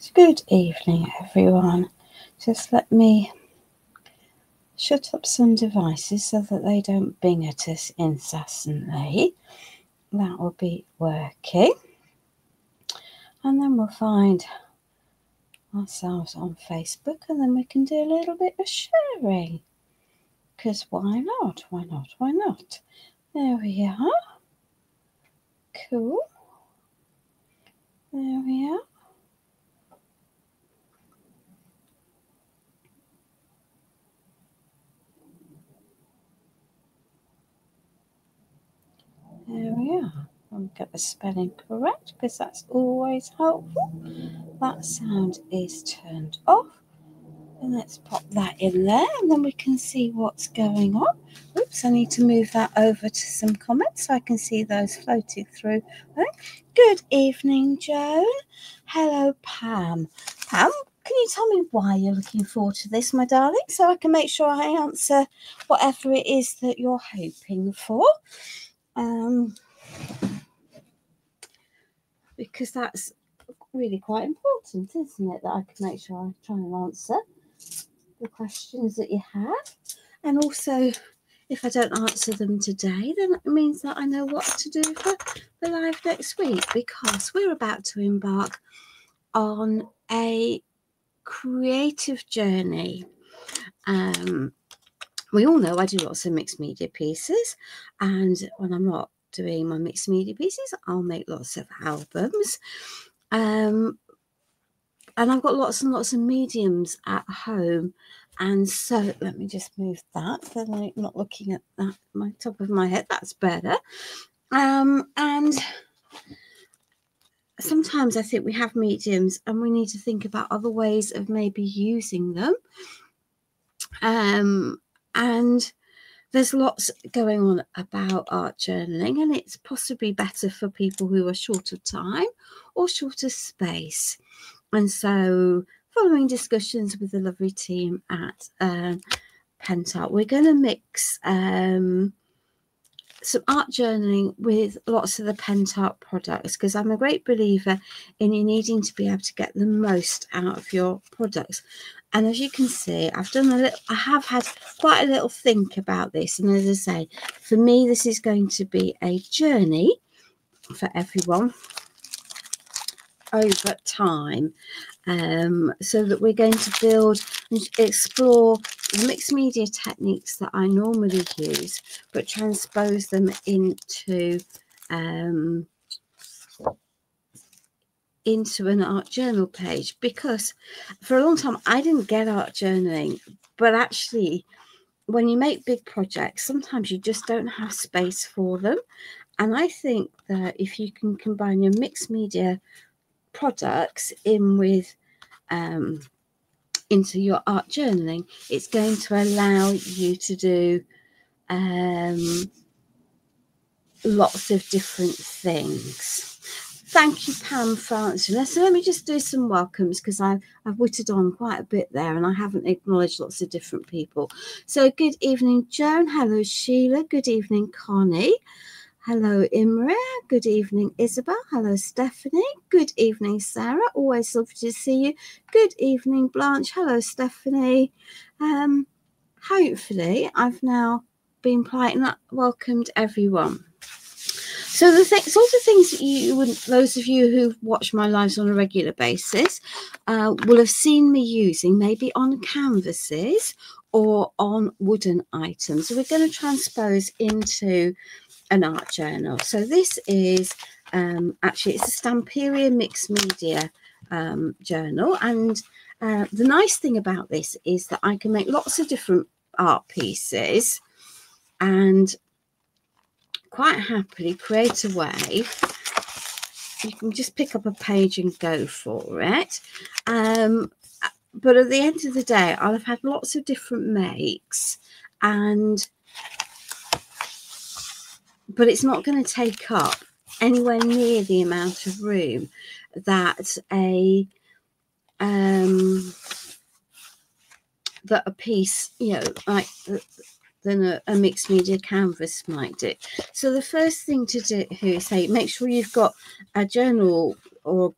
Good evening, everyone. Just let me shut up some devices so that they don't bing at us incessantly. That will be working. And then we'll find ourselves on Facebook and then we can do a little bit of sharing. Because why not? Why not? Why not? There we are. Cool. There we are. There we are. I'll get the spelling correct because that's always helpful. That sound is turned off. And let's pop that in there and then we can see what's going on. Oops, I need to move that over to some comments so I can see those floating through. Good evening, Joan. Hello, Pam. Pam, can you tell me why you're looking forward to this, my darling, so I can make sure I answer whatever it is that you're hoping for? Because that's really quite important, isn't it, that I can make sure I try and answer the questions that you have. And also, if I don't answer them today, then it means that I know what to do for the live next week, because we're about to embark on a creative journey. We all know I do lots of mixed media pieces, and when I'm not doing my mixed media pieces, I'll make lots of albums. And I've got lots and lots of mediums at home. And so let me just move that so I'm not looking at that my top of my head. That's better. And sometimes I think we have mediums and we need to think about other ways of maybe using them. And there's lots going on about art journaling, and it's possibly better for people who are short of time or short of space. And so, following discussions with the lovely team at Pentart, we're going to mix some art journaling with lots of the Pentart products, because I'm a great believer in you needing to be able to get the most out of your products. And as you can see, I have had quite a little think about this. And as I say, for me, this is going to be a journey for everyone over time, so that we're going to build and explore the mixed media techniques that I normally use, but transpose them into an art journal page. Because for a long time I didn't get art journaling, but actually when you make big projects, sometimes you just don't have space for them. And I think that if you can combine your mixed media products in with into your art journaling, it's going to allow you to do lots of different things. Thank you, Pam, for answering. So let me just do some welcomes, because I've whittled on quite a bit there and I haven't acknowledged lots of different people. So good evening, Joan. Hello, Sheila. Good evening, Connie. Hello, Imre. Good evening, Isabel. Hello, Stephanie. Good evening, Sarah. Always lovely to see you. Good evening, Blanche. Hello, Stephanie. Hopefully, I've now been polite and welcomed everyone. So the sort of things that you would, those of you who watch my lives on a regular basis, will have seen me using, maybe on canvases or on wooden items. So we're going to transpose into an art journal. So this is actually, it's a Stamperia mixed media journal, and the nice thing about this is that I can make lots of different art pieces and quite happily create a way. You can just pick up a page and go for it. But at the end of the day, I'll have had lots of different makes, but it's not going to take up anywhere near the amount of room that a piece, like than a mixed media canvas might do. So the first thing to do is say, make sure you've got a journal or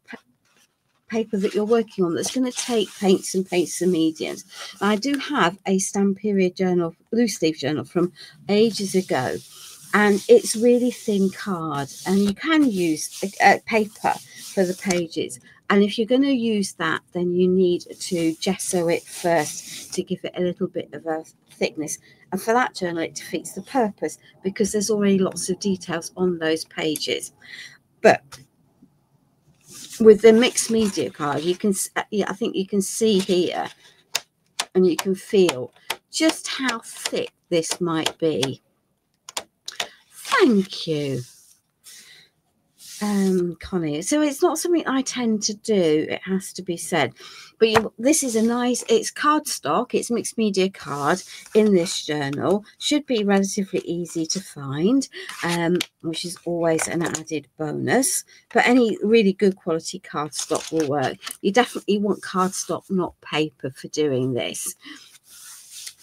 paper that you're working on that's going to take paints and mediums. I do have a Stamperia journal, loose leaf journal from ages ago, and it's really thin card, and you can use paper for the pages. And if you're going to use that, then you need to gesso it first to give it a little bit of a thickness. And for that journal, it defeats the purpose because there's already lots of details on those pages. But with the mixed media card, you can, I think you can see here and you can feel just how thick this might be. Thank you, Connie. So it's not something I tend to do, it has to be said, but this is a nice, it's cardstock, it's mixed media card in this journal, should be relatively easy to find, which is always an added bonus, but any really good quality cardstock will work. You definitely want cardstock, not paper, for doing this.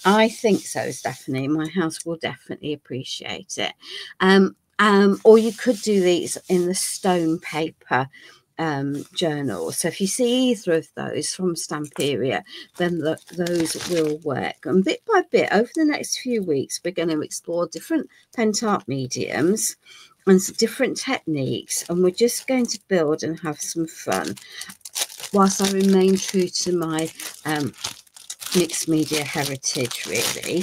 I think so, Stephanie. My house will definitely appreciate it. Or you could do these in the stone paper journal. So if you see either of those from Stamperia, then those will work. And bit by bit, over the next few weeks, we're going to explore different Pentart mediums and different techniques. And we're just going to build and have some fun whilst I remain true to my mixed media heritage, really.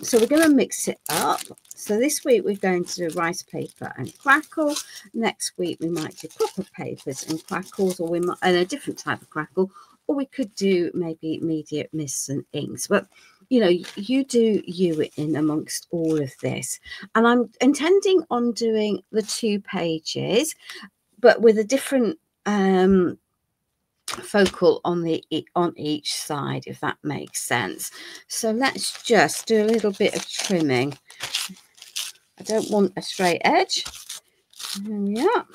So we're going to mix it up. So this week we're going to do rice paper and crackle. Next week we might do copper papers and crackles, or we might, and a different type of crackle, or we could do maybe media mists and inks. But you know, you do you in amongst all of this. And I'm intending on doing the 2 pages, but with a different focal on each side, if that makes sense. So let's just do a little bit of trimming. I don't want a straight edge. There we are.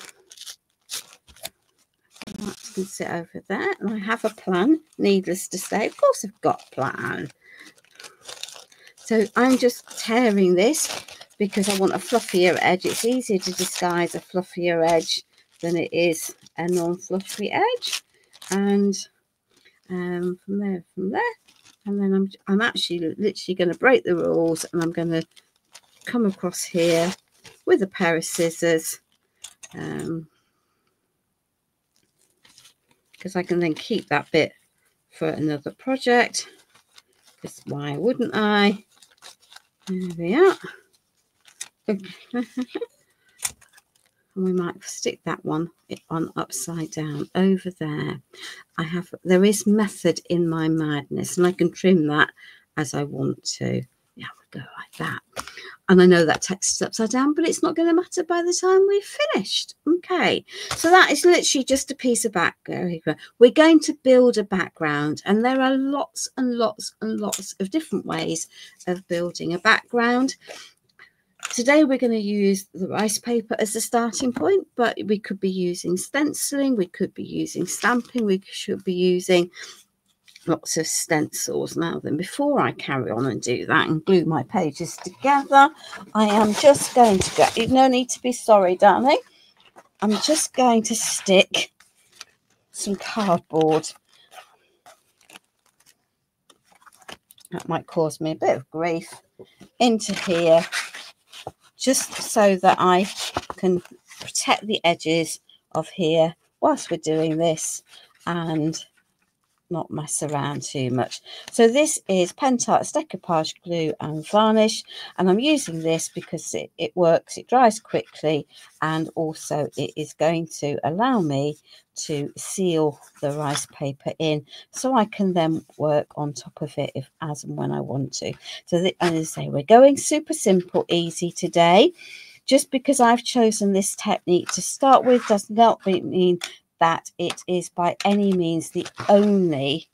That can sit over there, and I have a plan, needless to say. Of course I've got a plan. So I'm just tearing this because I want a fluffier edge. It's easier to disguise a fluffier edge than it is a non-fluffy edge. And from there, and then I'm actually literally going to break the rules, and I'm going to come across here with a pair of scissors, because I can then keep that bit for another project, because why wouldn't I? There we are. And we might stick that one on upside down over there. There is method in my madness, and I can trim that as I want to. Yeah, we'll go like that. And I know that text is upside down, but it's not going to matter by the time we've finished. Okay, so that is literally just a piece of background. We're going to build a background, and there are lots and lots and lots of different ways of building a background. Today we're going to use the rice paper as a starting point, but we could be using stenciling, we could be using stamping, we should be using lots of stencils. Now then, before I carry on and do that and glue my pages together, I am just going to go, no need to be sorry, darling, I'm just going to stick some cardboard. That might cause me a bit of grief into here, just so that I can protect the edges of here whilst we're doing this and not mess around too much. So this is Pentart's decoupage glue and varnish, and I'm using this because it works, it dries quickly, and also it is going to allow me to seal the rice paper in, so I can then work on top of it as and when I want to. So as I say, we're going super simple, easy today. Just because I've chosen this technique to start with does not mean that it is by any means the only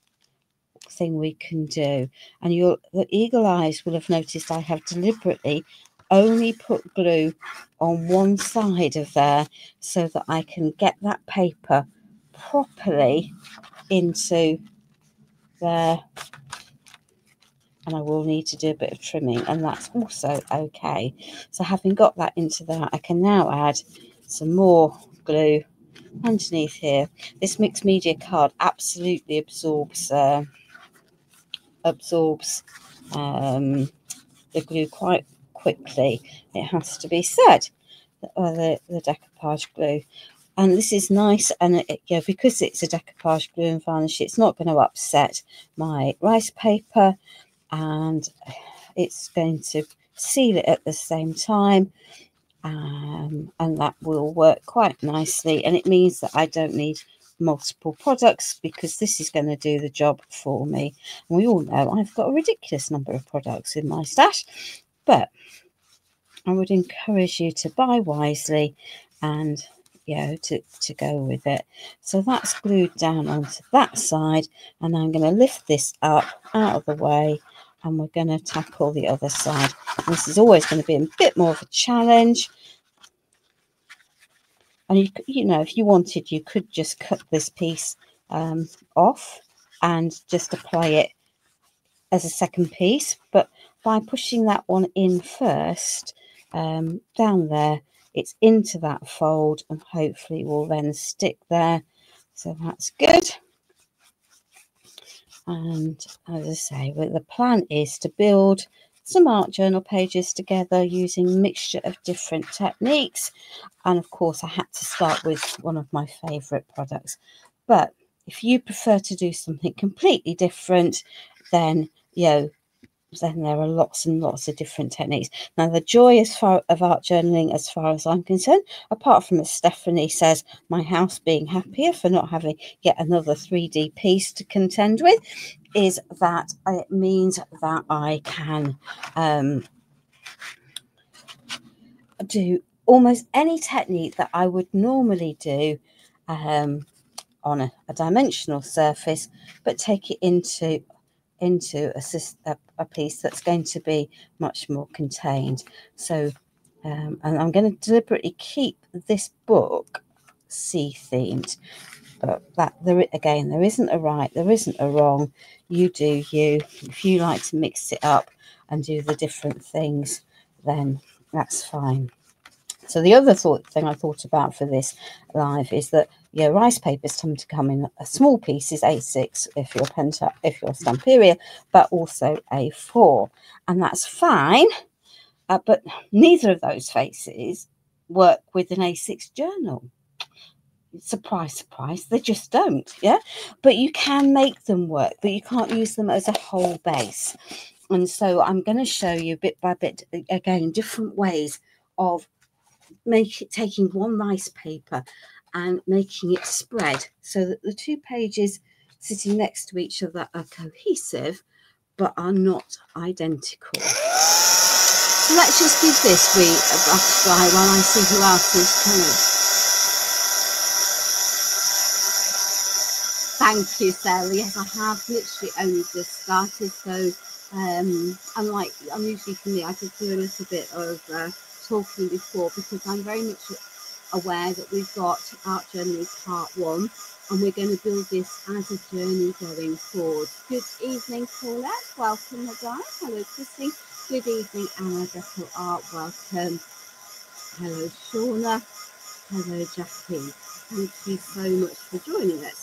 thing we can do. And the eagle eyes will have noticed I have deliberately only put glue on one side of there so that I can get that paper properly into there. And I will need to do a bit of trimming, and that's also okay. So having got that into there, I can now add some more glue underneath here, this mixed media card absolutely absorbs the glue quite quickly, it has to be said, the decoupage glue. And this is nice, and because it's a decoupage glue and varnish, it's not going to upset my rice paper, and it's going to seal it at the same time, and that will work quite nicely. And it means that I don't need multiple products, because this is going to do the job for me. And we all know I've got a ridiculous number of products in my stash, but I would encourage you to buy wisely and to go with it. So that's glued down onto that side, and I'm going to lift this up out of the way, and we're going to tackle the other side. This is always going to be a bit more of a challenge, and you know, if you wanted, you could just cut this piece off and just apply it as a second piece, but by pushing that one in first, down there, it's into that fold, and hopefully will then stick there. So that's good. And as I say, the plan is to build some art journal pages together using a mixture of different techniques. And of course, I had to start with one of my favourite products. But if you prefer to do something completely different, then then there are lots and lots of different techniques. Now, the joy of art journaling, as far as I'm concerned, apart from, as Stephanie says, my house being happier for not having yet another 3D piece to contend with, is that it means that I can do almost any technique that I would normally do on a dimensional surface, but take it into a piece that's going to be much more contained. So and I'm going to deliberately keep this book sea themed, but there isn't a right, there isn't a wrong. You do you. If you like to mix it up and do the different things, then that's fine. So the other thing I thought about for this live is that rice papers tend to come in small pieces, A6 if you're Stamperia, but also A4, and that's fine. But neither of those faces work with an A6 journal. Surprise, surprise, they just don't. Yeah, but you can make them work, but you can't use them as a whole base. And so I'm going to show you bit by bit, again, different ways of taking one rice paper and making it spread so that the two pages sitting next to each other are cohesive but are not identical. So let's just give this a try while I see who else is coming. Thank you, Sarah. Yes, I have literally only just started, so unlike usually for me, I could do a little bit of talking before, because I'm very much aware that we've got Art Journaling Part 1, and we're going to build this as a journey going forward. Good evening, Paulette. Welcome, Madai. Hello, Christine. Good evening, Anna. Deco Art. Welcome. Hello, Shauna. Hello, Jackie. Thank you so much for joining us.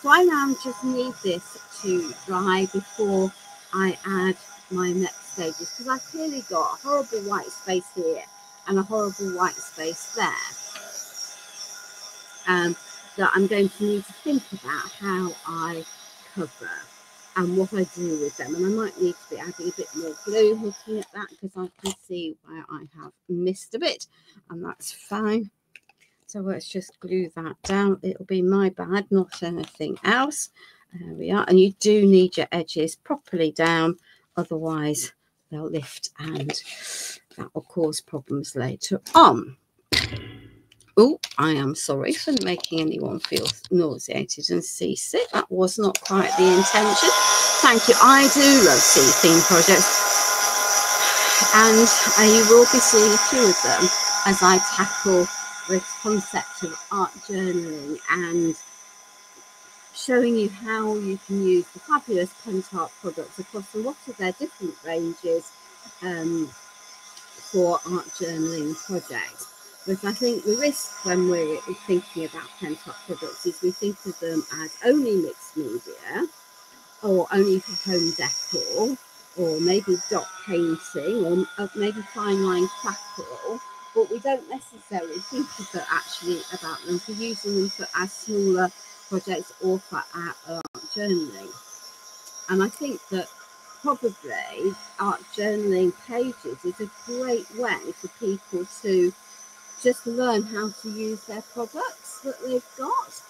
So I now just need this to dry before I add my next stages, because I've clearly got a horrible white space here and a horrible white space there. That I'm going to need to think about how I cover and what I do with them. And I might need to be adding a bit more glue looking at that, because I can see where I have missed a bit, and that's fine. So let's just glue that down. It'll be my bad, not anything else. There we are. And you do need your edges properly down, otherwise they'll lift and that will cause problems later on. Oh, I am sorry for making anyone feel nauseated and seasick. That was not quite the intention. Thank you. I do love sea theme projects, and you will be seeing a few of them as I tackle this concept of art journaling and showing you how you can use the fabulous Pentart products across a lot of their different ranges for art journaling projects. But I think the risk when we're thinking about Pentart products is we think of them as only mixed media, or only for home decor, or maybe dot painting, or maybe fine line crackle, but we don't necessarily think of that actually about them for using them for our smaller projects or for our art journaling. And I think that probably art journaling pages is a great way for people to just learn how to use their products that they've got,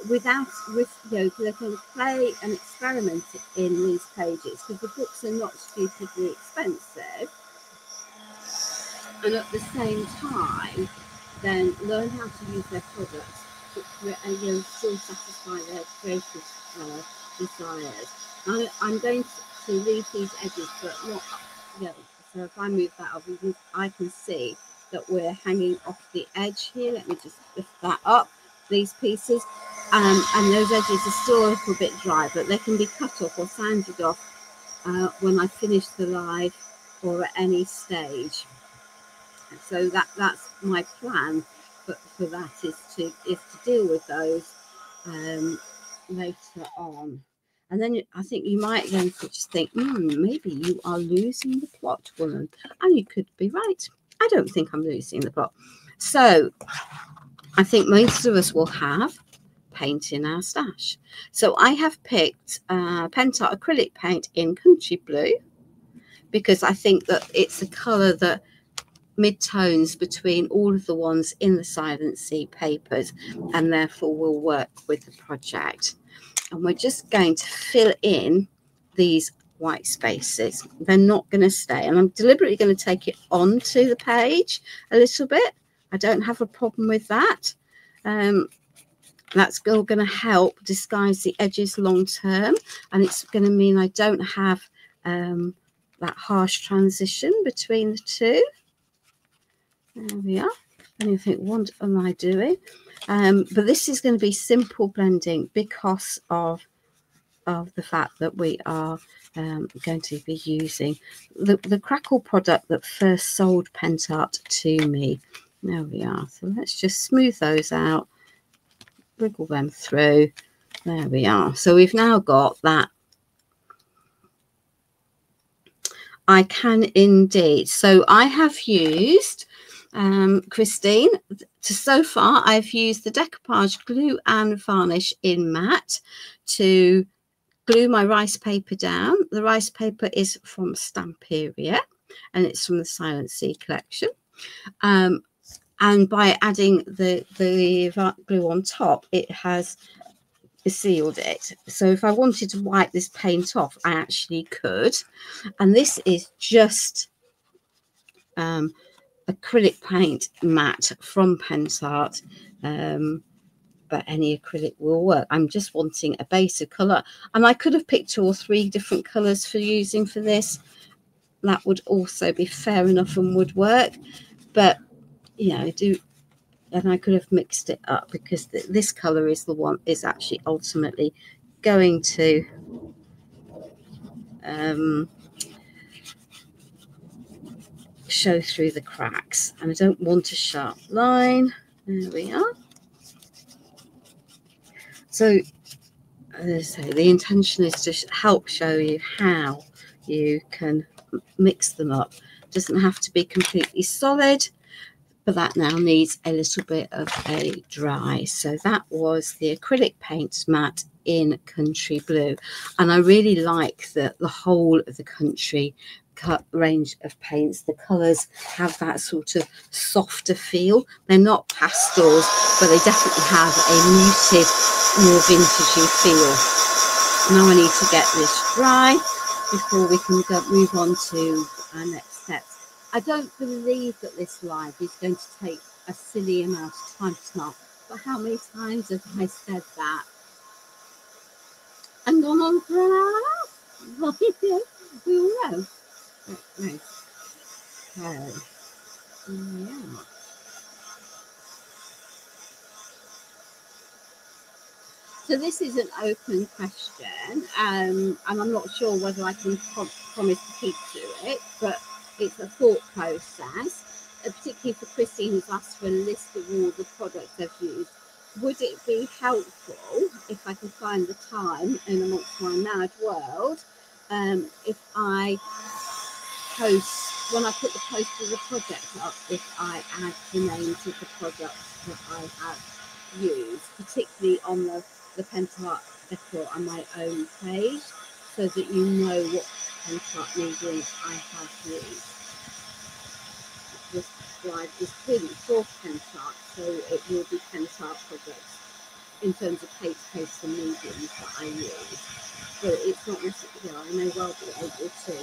without risk. They can play and experiment in these pages because the books are not stupidly expensive, and at the same time then learn how to use their products to still satisfy their creative desires. I'm going to leave these edges, but not, so if I move that up, I can see that we're hanging off the edge here. Let me just lift that up, these pieces, and those edges are still a little bit dry, but they can be cut off or sanded off when I finish the live or at any stage. So that's my plan for that, is to deal with those later on. And then I think you might then just think, maybe you are losing the plot, woman. And you could be right. I don't think I'm losing the plot. So I think most of us will have paint in our stash. So I have picked Pentart acrylic paint in Country Blue, because I think that it's a colour that mid-tones between all of the ones in the Silent Sea papers, and therefore will work with the project. And we're just going to fill in these white spaces. They're not going to stay, and I'm deliberately going to take it onto the page a little bit. I don't have a problem with that. That's going to help disguise the edges long term, and it's going to mean I don't have that harsh transition between the two. There we are. And you think, what am I doing? But this is going to be simple blending because of the fact that we are going to be using the Crackle product that first sold Pentart to me. There we are. So let's just smooth those out, wriggle them through. There we are. So we've now got that. I can indeed. So I have used, Christine, so far I've used the decoupage glue and varnish in matte to glue my rice paper down. The rice paper is from Stamperia, and it's from the Silent Sea collection. And by adding the glue on top, it has sealed it. So if I wanted to wipe this paint off, I actually could. And this is just acrylic paint matte from Pentart, but any acrylic will work. I'm just wanting a base of colour, and I could have picked 2 or 3 different colours for using for this. That would also be fair enough and would work, but and I could have mixed it up, because this colour is the one is actually ultimately going to show through the cracks, and I don't want a sharp line. There we are. So as I say, the intention is to help show you how you can mix them up. It doesn't have to be completely solid, but that now needs a little bit of a dry. So that was the acrylic paint matte in Country Blue, and I really like the whole of the Country cut range of paints. The colours have that sort of softer feel. They're not pastels, but they definitely have a muted, more vintagey feel. Now I need to get this dry before we can move on to our next steps. I don't believe that this live is going to take a silly amount of time tonight, but how many times have I said that and gone on for an hour? We all know. Right. Okay. Yeah. So this is an open question, and I'm not sure whether I can promise to keep to it, but it's a thought process. particularly for Christine, who's asked for a list of all the products they've used, would it be helpful if I can find the time in amongst my mad world, if I post, when I put the post of the project up, if I add the names of the products that I have used, particularly on the Pentart Decor on my own page, so that you know what Pentart mediums I have used. This slide is clearly for Pentart, so it will be Pentart products in terms of paste and mediums that I use. But it's not necessarily, I may well be able to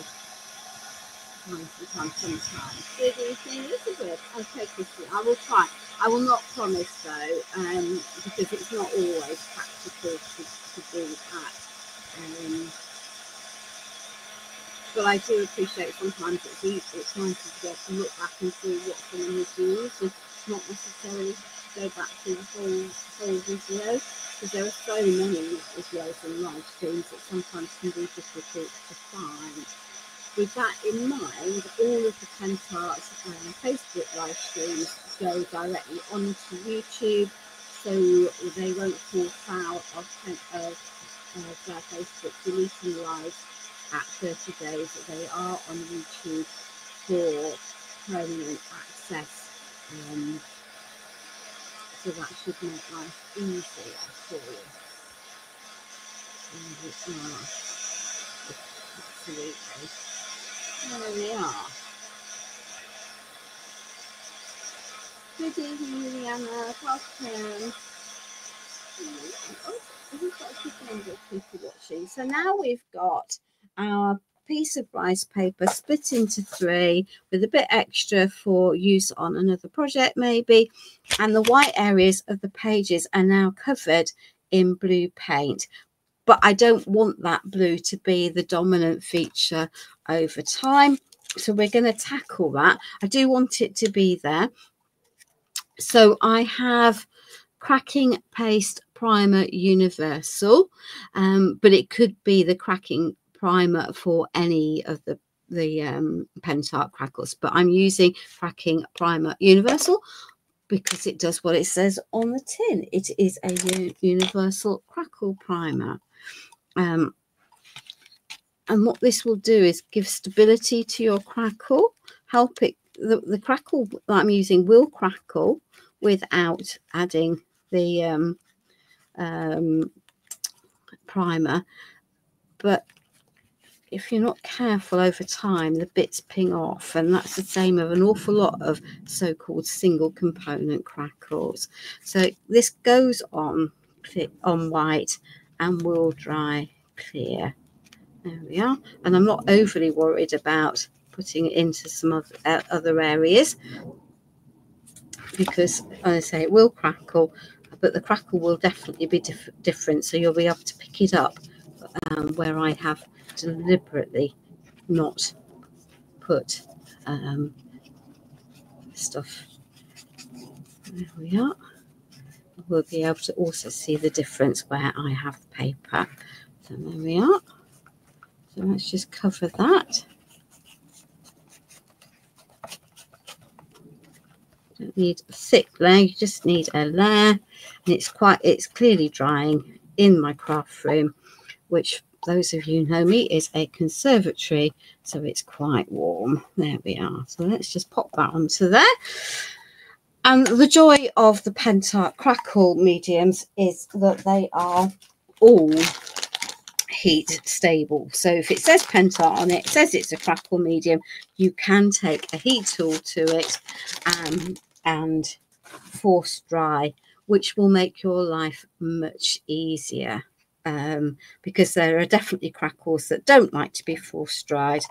sometimes. Good evening, Elizabeth. Okay, Christine, I will try. I will not promise though, because it's not always practical to do that. But I do appreciate sometimes it's nice to be able to look back and see what someone has used, and not necessarily go back to the whole video, because there are so many videos and live streams that sometimes can be difficult to find. With that in mind, all of the Pentart Facebook live streams go directly onto YouTube, so they won't fall foul of Facebook deleting lives at 30 days. They are on YouTube for permanent access, so that should make life easier for you. Absolutely. There we are. Good evening, Liliana. Welcome. Oh, we've got a good number of people watching. So now we've got our piece of rice paper split into 3 with a bit extra for use on another project maybe, and the white areas of the pages are now covered in blue paint. But I don't want that blue to be the dominant feature over time, so we're going to tackle that. I do want it to be there. So I have Cracking Paste Primer Universal, but it could be the cracking primer for any of the Pentart crackles, but I'm using Cracking Primer Universal because it does what it says on the tin. It is a universal crackle primer. And what this will do is give stability to your crackle, help it, the crackle that I'm using will crackle without adding the primer, but if you're not careful over time, the bits ping off, and that's the same of an awful lot of so-called single component crackles. So this goes on white and will dry clear. There we are. And I'm not overly worried about putting it into some other areas, because, as I say, it will crackle, but the crackle will definitely be different. So you'll be able to pick it up where I have deliberately not put stuff. There we are. We'll be able to also see the difference where I have the paper. So there we are. So let's just cover that. Don't need a thick layer, you just need a layer, and it's clearly drying in my craft room, which those of you who know me is a conservatory, so it's quite warm. There we are. So let's just pop that onto there. And the joy of the Pentart crackle mediums is that they are all heat stable. So if it says Pentart on it, it says it's a crackle medium, you can take a heat tool to it and force dry, which will make your life much easier, because there are definitely crackles that don't like to be force dried,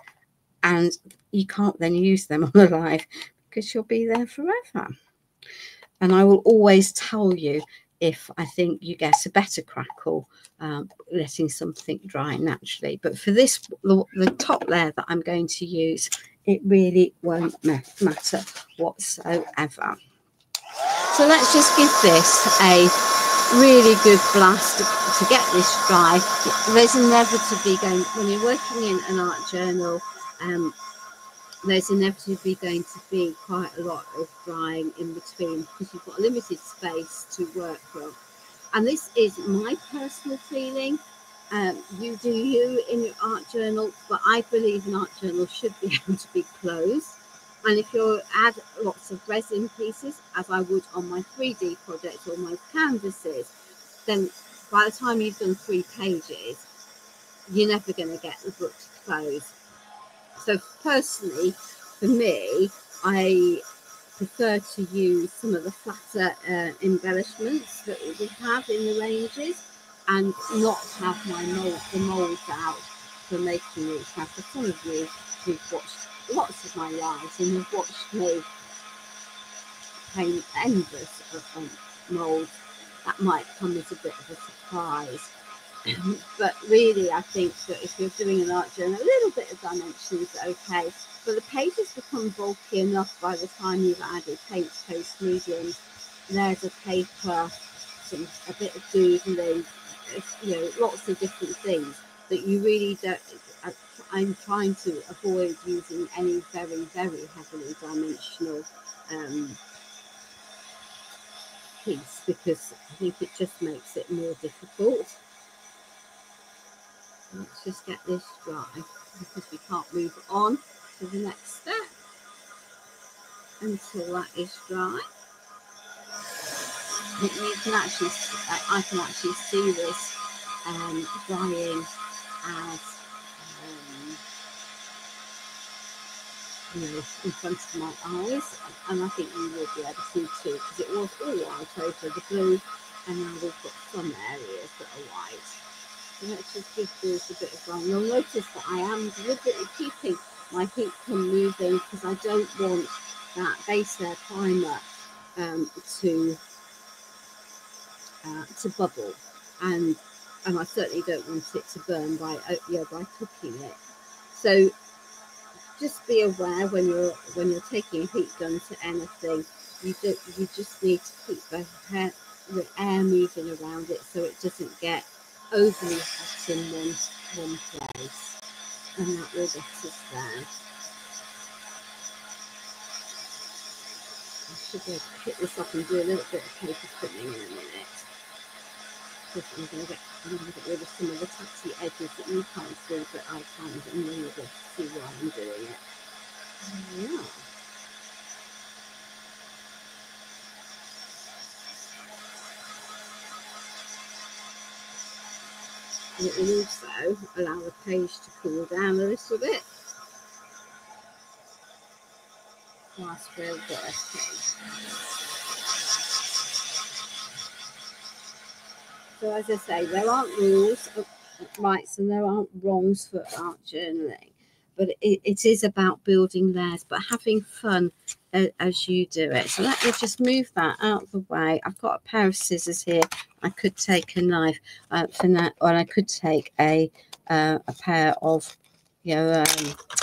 and you can't then use them on a live because you'll be there forever. And I will always tell you if I think you get a better crackle letting something dry naturally. But for this, the top layer that I'm going to use, it really won't matter whatsoever. So let's just give this a really good blast to get this dry. There's inevitably going, when you're working in an art journal, there's inevitably going to be quite a lot of drying in between because you've got a limited space to work from. And this is my personal feeling. You do you in your art journal, but I believe an art journal should be able to be closed. And if you add lots of resin pieces, as I would on my 3D projects or my canvases, then by the time you've done 3 pages, you're never going to get the book to close. So personally, for me, I prefer to use some of the flatter embellishments that we have in the ranges and not have the molds out for making it. Now, for some of you who've watched lots of my lives and have watched me paint endless of molds, that might come as a bit of a surprise. But really, I think that if you're doing an art journal, a little bit of dimension is okay. But the pages become bulky enough by the time you've added paint, paste, mediums, layers of paper, a bit of doodling, lots of different things that you really don't. I'm trying to avoid using any very, very heavily dimensional piece because I think it just makes it more difficult. Let's just get this dry because we can't move on to the next step until that is dry. You can actually, I can actually see this drying as in front of my eyes, and I think you will be able to see too because it was all white over the blue, and now we've got some areas that are white. So let's just give this a bit of brown. You'll notice that I am deliberately keeping my heat pump moving because I don't want that base layer primer to bubble, and I certainly don't want it to burn by cooking it. So just be aware when you're taking a heat gun to anything, you just need to keep the air moving around it so it doesn't get overly hot in one place, and that will get us there. I should be able to pick this up and do a little bit of paper trimming in a minute. Because I'm going to get rid of some of the tatty edges that you can't see, but I can, and then you'll be able to see why I'm doing it. Yeah. And it will also allow the page to cool down a little bit whilst we're working. So as I say, there aren't rules of rights and there aren't wrongs for art journaling, but it is about building layers, but having fun as you do it. So let me just move that out of the way. I've got a pair of scissors here. I could take a knife for that, or I could take a pair of, a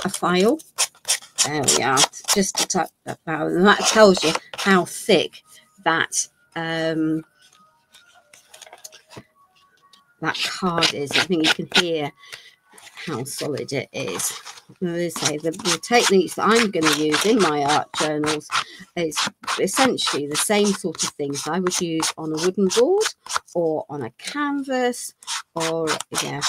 file. There we are. Just to touch that power, and that tells you how thick that that card is. I think you can hear how solid it is. As I say, the techniques that I'm going to use in my art journals is essentially the same sort of things I would use on a wooden board or on a canvas, or the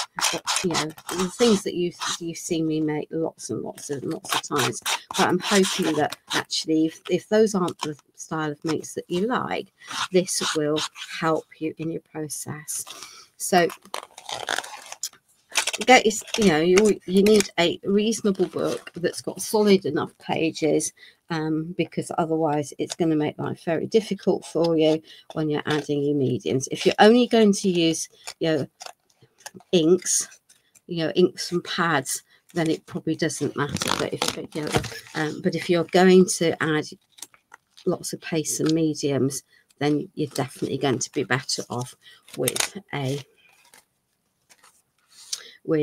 things that you've seen me make lots and lots of times. But I'm hoping that actually, if those aren't the style of makes that you like, this will help you in your process. So you need a reasonable book that's got solid enough pages, because otherwise it's going to make life very difficult for you when you're adding your mediums. If you're only going to use inks and pads, then it probably doesn't matter. But if you're going to add lots of pastes and mediums, then you're definitely going to be better off with a there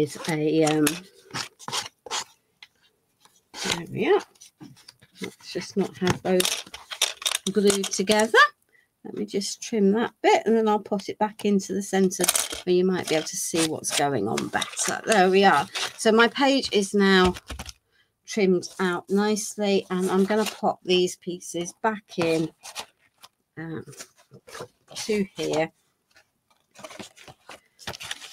we are. Let's just not have those glued together. Let me just trim that bit, and then I'll put it back into the centre where you might be able to see what's going on better. There we are. So my page is now trimmed out nicely, and I'm going to pop these pieces back in to here,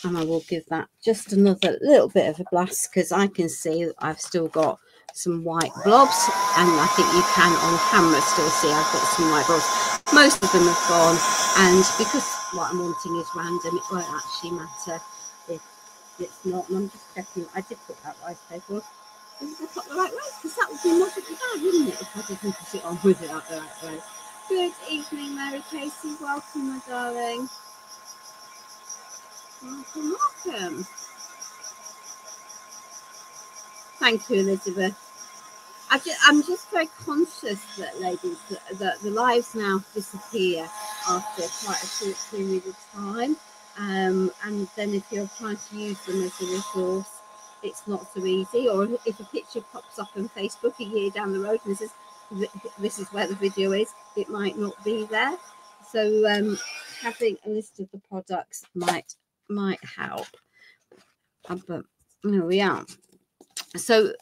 and I will give that just another little bit of a blast, because I can see I've still got some white blobs, and I think you can on camera still see I've got some white blobs. Most of them have gone, and because what I'm wanting is random, it won't actually matter if it's not. And I'm just checking. I did put that rice paper on. Did I put the right way? Because that would be moderately bad, wouldn't it, if I didn't put it on with it out the right way. Good evening, Mary Casey. Welcome, my darling. Welcome, welcome. Thank you, Elizabeth. I'm just very conscious that, ladies, that the lives now disappear after quite a short period of time. And then if you're trying to use them as a resource, it's not so easy. Or if a picture pops up on Facebook a year down the road and says, this is where the video is, it might not be there. So having a list of the products might help. But here we are. So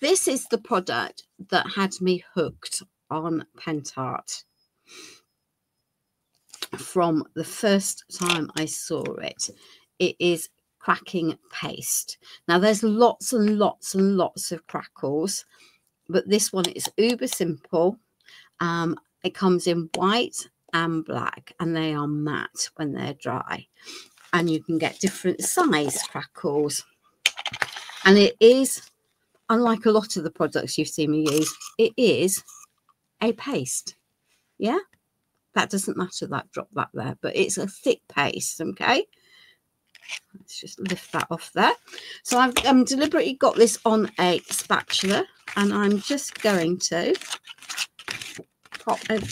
this is the product that had me hooked on Pentart from the first time I saw it. It is cracking paste. Now there's lots and lots and lots of crackles, but this one is uber simple. It comes in white and black, and they are matte when they're dry, and you can get different size crackles. And it is, unlike a lot of the products you've seen me use, it is a paste. Yeah, that doesn't matter, that drop that there, but it's a thick paste. Okay, let's just lift that off there. So I've deliberately got this on a spatula, and I'm just going to pop a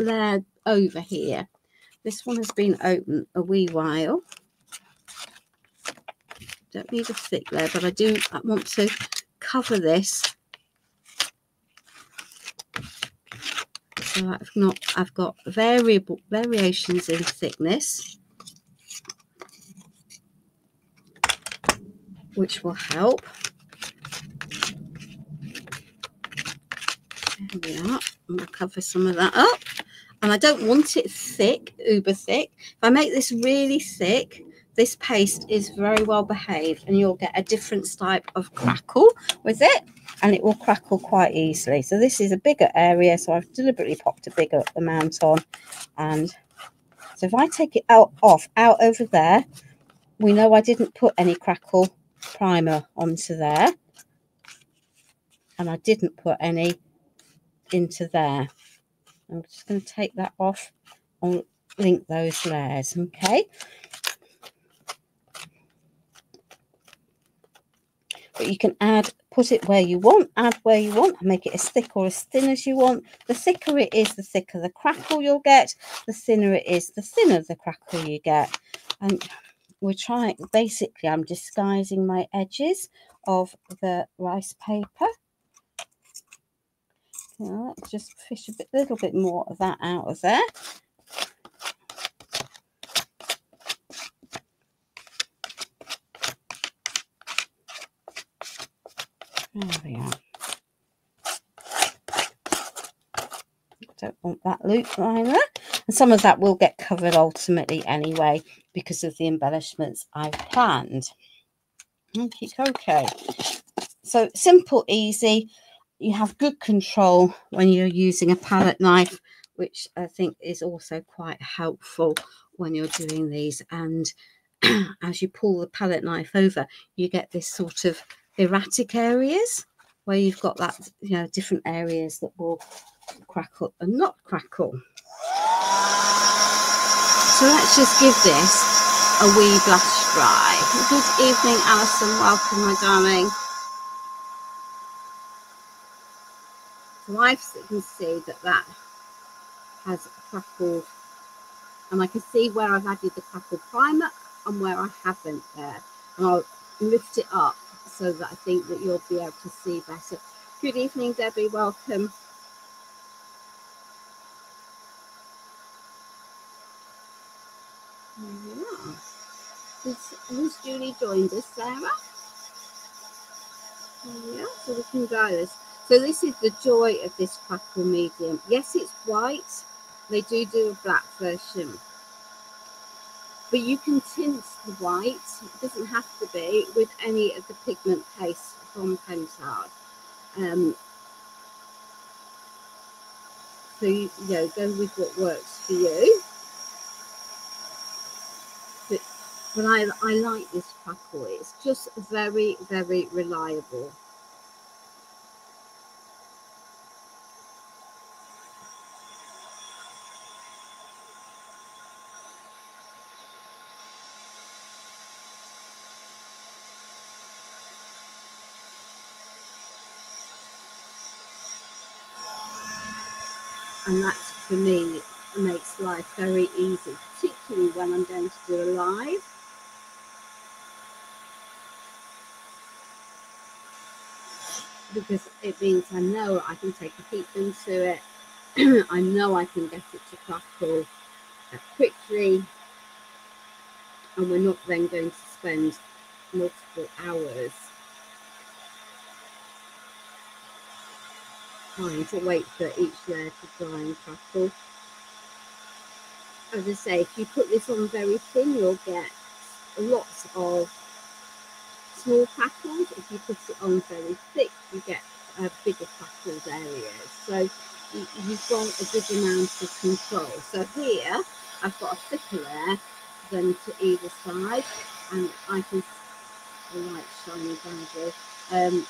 layer over here. This one has been open a wee while. Don't need a thick layer, but I want to cover this. So I've got variations in thickness, which will help. There we are. I'm going to cover some of that up. And I don't want it thick, uber thick. If I make this really thick, this paste is very well behaved, and you'll get a different type of crackle with it, and it will crackle quite easily. So this is a bigger area, so I've deliberately popped a bigger amount on. And so if I take it out over there, we know I didn't put any crackle primer onto there, and I didn't put any into there. I'm just going to take that off and link those layers. Okay, but you can put it where you want, add where you want, and make it as thick or as thin as you want. The thicker it is, the thicker the crackle you'll get. The thinner it is, the thinner the crackle you get. And we're trying, basically I'm disguising my edges of the rice paper. Let's just fish a little bit more of that out of there. There we are. Don't want that loop line there. And some of that will get covered ultimately anyway, because of the embellishments I've planned. Okay. So simple, easy. You have good control when you're using a palette knife, which I think is also quite helpful when you're doing these. And as you pull the palette knife over, you get this sort of erratic areas where you've got that, different areas that will crackle and not crackle. So let's just give this a wee blush dry. Good evening, Alison. Welcome, my darling. So I can see that has crackled, and I can see where I've added the crackle primer and where I haven't there. And I'll lift it up so that I think that you'll be able to see better. Good evening, Debbie. Welcome. There we are. Who's Julie joined us, Sarah? Yes. so we can dry this. So this is the joy of this crackle medium. Yes, it's white. They do a black version, but you can tint the white. It doesn't have to be with any of the pigment paste from Pentard. So you know, go with what works for you. But I like this crackle. It's just very, very reliable. And that's, for me, makes life very easy, particularly when I'm going to do a live. Because it means I know I can take a peek into it. I know I can get it to crackle quickly. And we're not then going to spend multiple hours trying to wait for each layer to dry and crackle. As I say, if you put this on very thin, you'll get lots of small crackles. If you put it on very thick, you get bigger crackled areas. So you've got a good amount of control. So here I've got a thicker layer than to either side, and I can, the light shining down,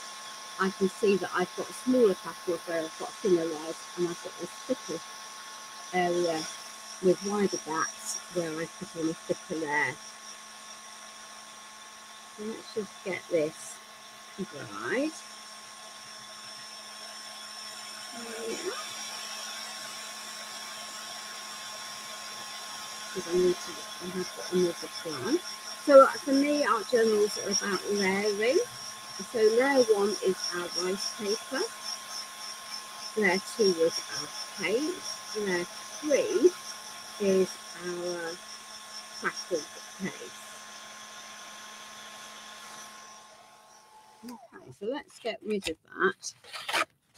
I can see that I've got smaller crackles where I've got thinner layers, and I've got this thicker area with wider gaps where I put on a thicker layer. So let's just get this dried. Because I have got another plan. So for me, art journals are about layering. So layer 1 is our rice paper. Layer 2 is our paint. Layer 3 is our crackled paste. Okay, so let's get rid of that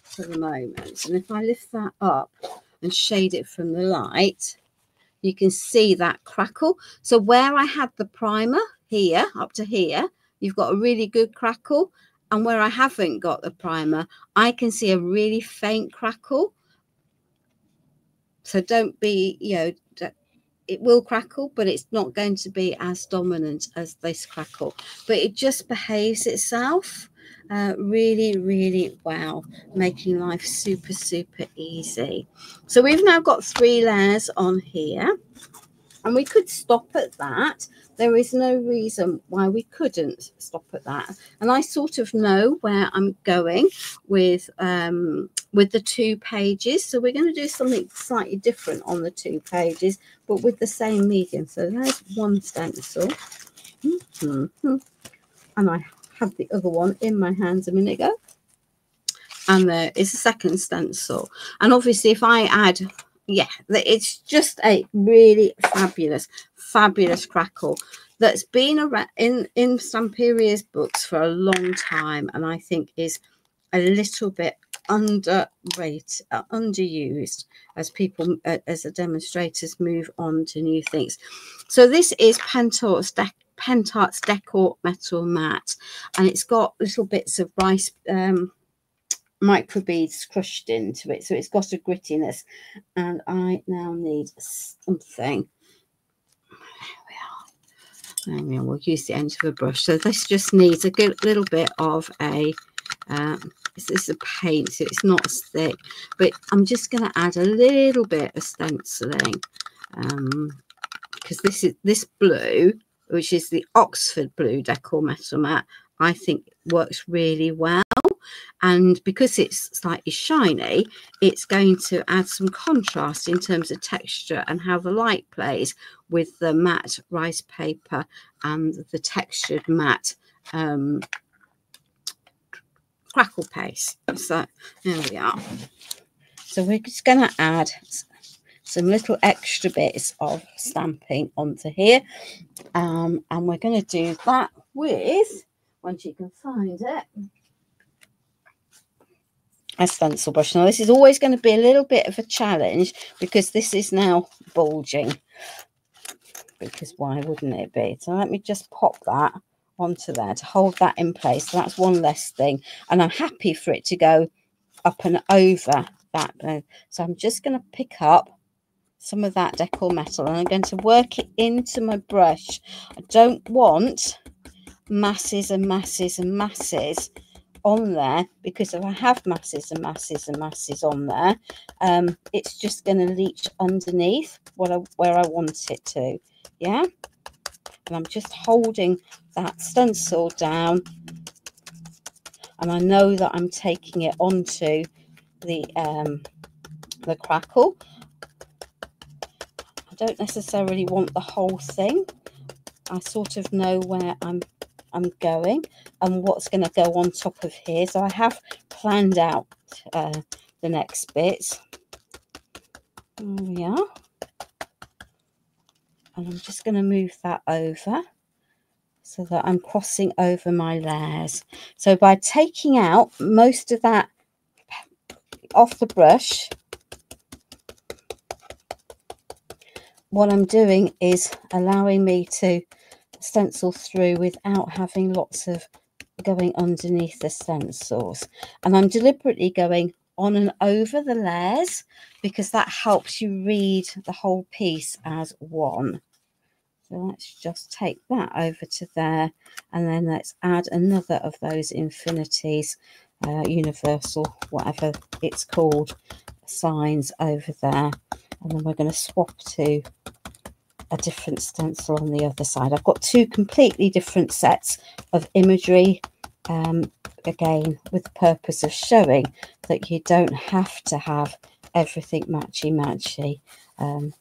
for the moment. And if I lift that up and shade it from the light, you can see that crackle. So where I had the primer here, up to here, you've got a really good crackle. And where I haven't got the primer, I can see a really faint crackle. So don't be, you know, it will crackle, but it's not going to be as dominant as this crackle. But it just behaves itself really, really well, making life super, super easy. So we've now got 3 layers on here. And we could stop at that. There is no reason why we couldn't stop at that. And I sort of know where I'm going with the 2 pages. So we're going to do something slightly different on the 2 pages, but with the same medium. So there's one stencil. And I had the other one in my hands a minute ago. And there is a second stencil. And obviously if I add... yeah, it's just a really fabulous crackle that's been around in Stamperia's books for a long time, and I think is a little bit underrated, underused as people, as the demonstrators move on to new things. So this is Pentart's Decor Metal Matte, and it's got little bits of rice micro beads crushed into it, so it's got a grittiness. And I now need something. There we are. We'll use the end of a brush. So this just needs a good little bit of a this is a paint, so it's not as thick, but I'm just going to add a little bit of stenciling because this blue, which is the Oxford Blue Decor Metal Matte, I think works really well. And because it's slightly shiny, it's going to add some contrast in terms of texture and how the light plays with the matte rice paper and the textured matte crackle paste. So there we are. So we're just going to add some little extra bits of stamping onto here. And we're going to do that with, once you can find it, a stencil brush. Now this is always going to be a little bit of a challenge because this is now bulging, because why wouldn't it be? So let me just pop that onto there to hold that in place. So that's one less thing, and I'm happy for it to go up and over that. So I'm just going to pick up some of that decor metal and I'm going to work it into my brush. I don't want masses and masses and masses on there, because if I have masses and masses and masses on there, it's just going to leach underneath where I want it to. Yeah, and I'm just holding that stencil down, and I know that I'm taking it onto the crackle. I don't necessarily want the whole thing. I sort of know where I'm going and what's going to go on top of here. So I have planned out the next bits. There we are. And I'm just going to move that over so that I'm crossing over my layers. So by taking out most of that off the brush, what I'm doing is allowing me to stencil through without having lots of going underneath the stencils. And I'm deliberately going on and over the layers because that helps you read the whole piece as one. So let's just take that over to there, and then let's add another of those infinities, universal, whatever it's called, signs over there. And then we're going to swap to a different stencil on the other side. I've got two completely different sets of imagery, again with the purpose of showing that you don't have to have everything matchy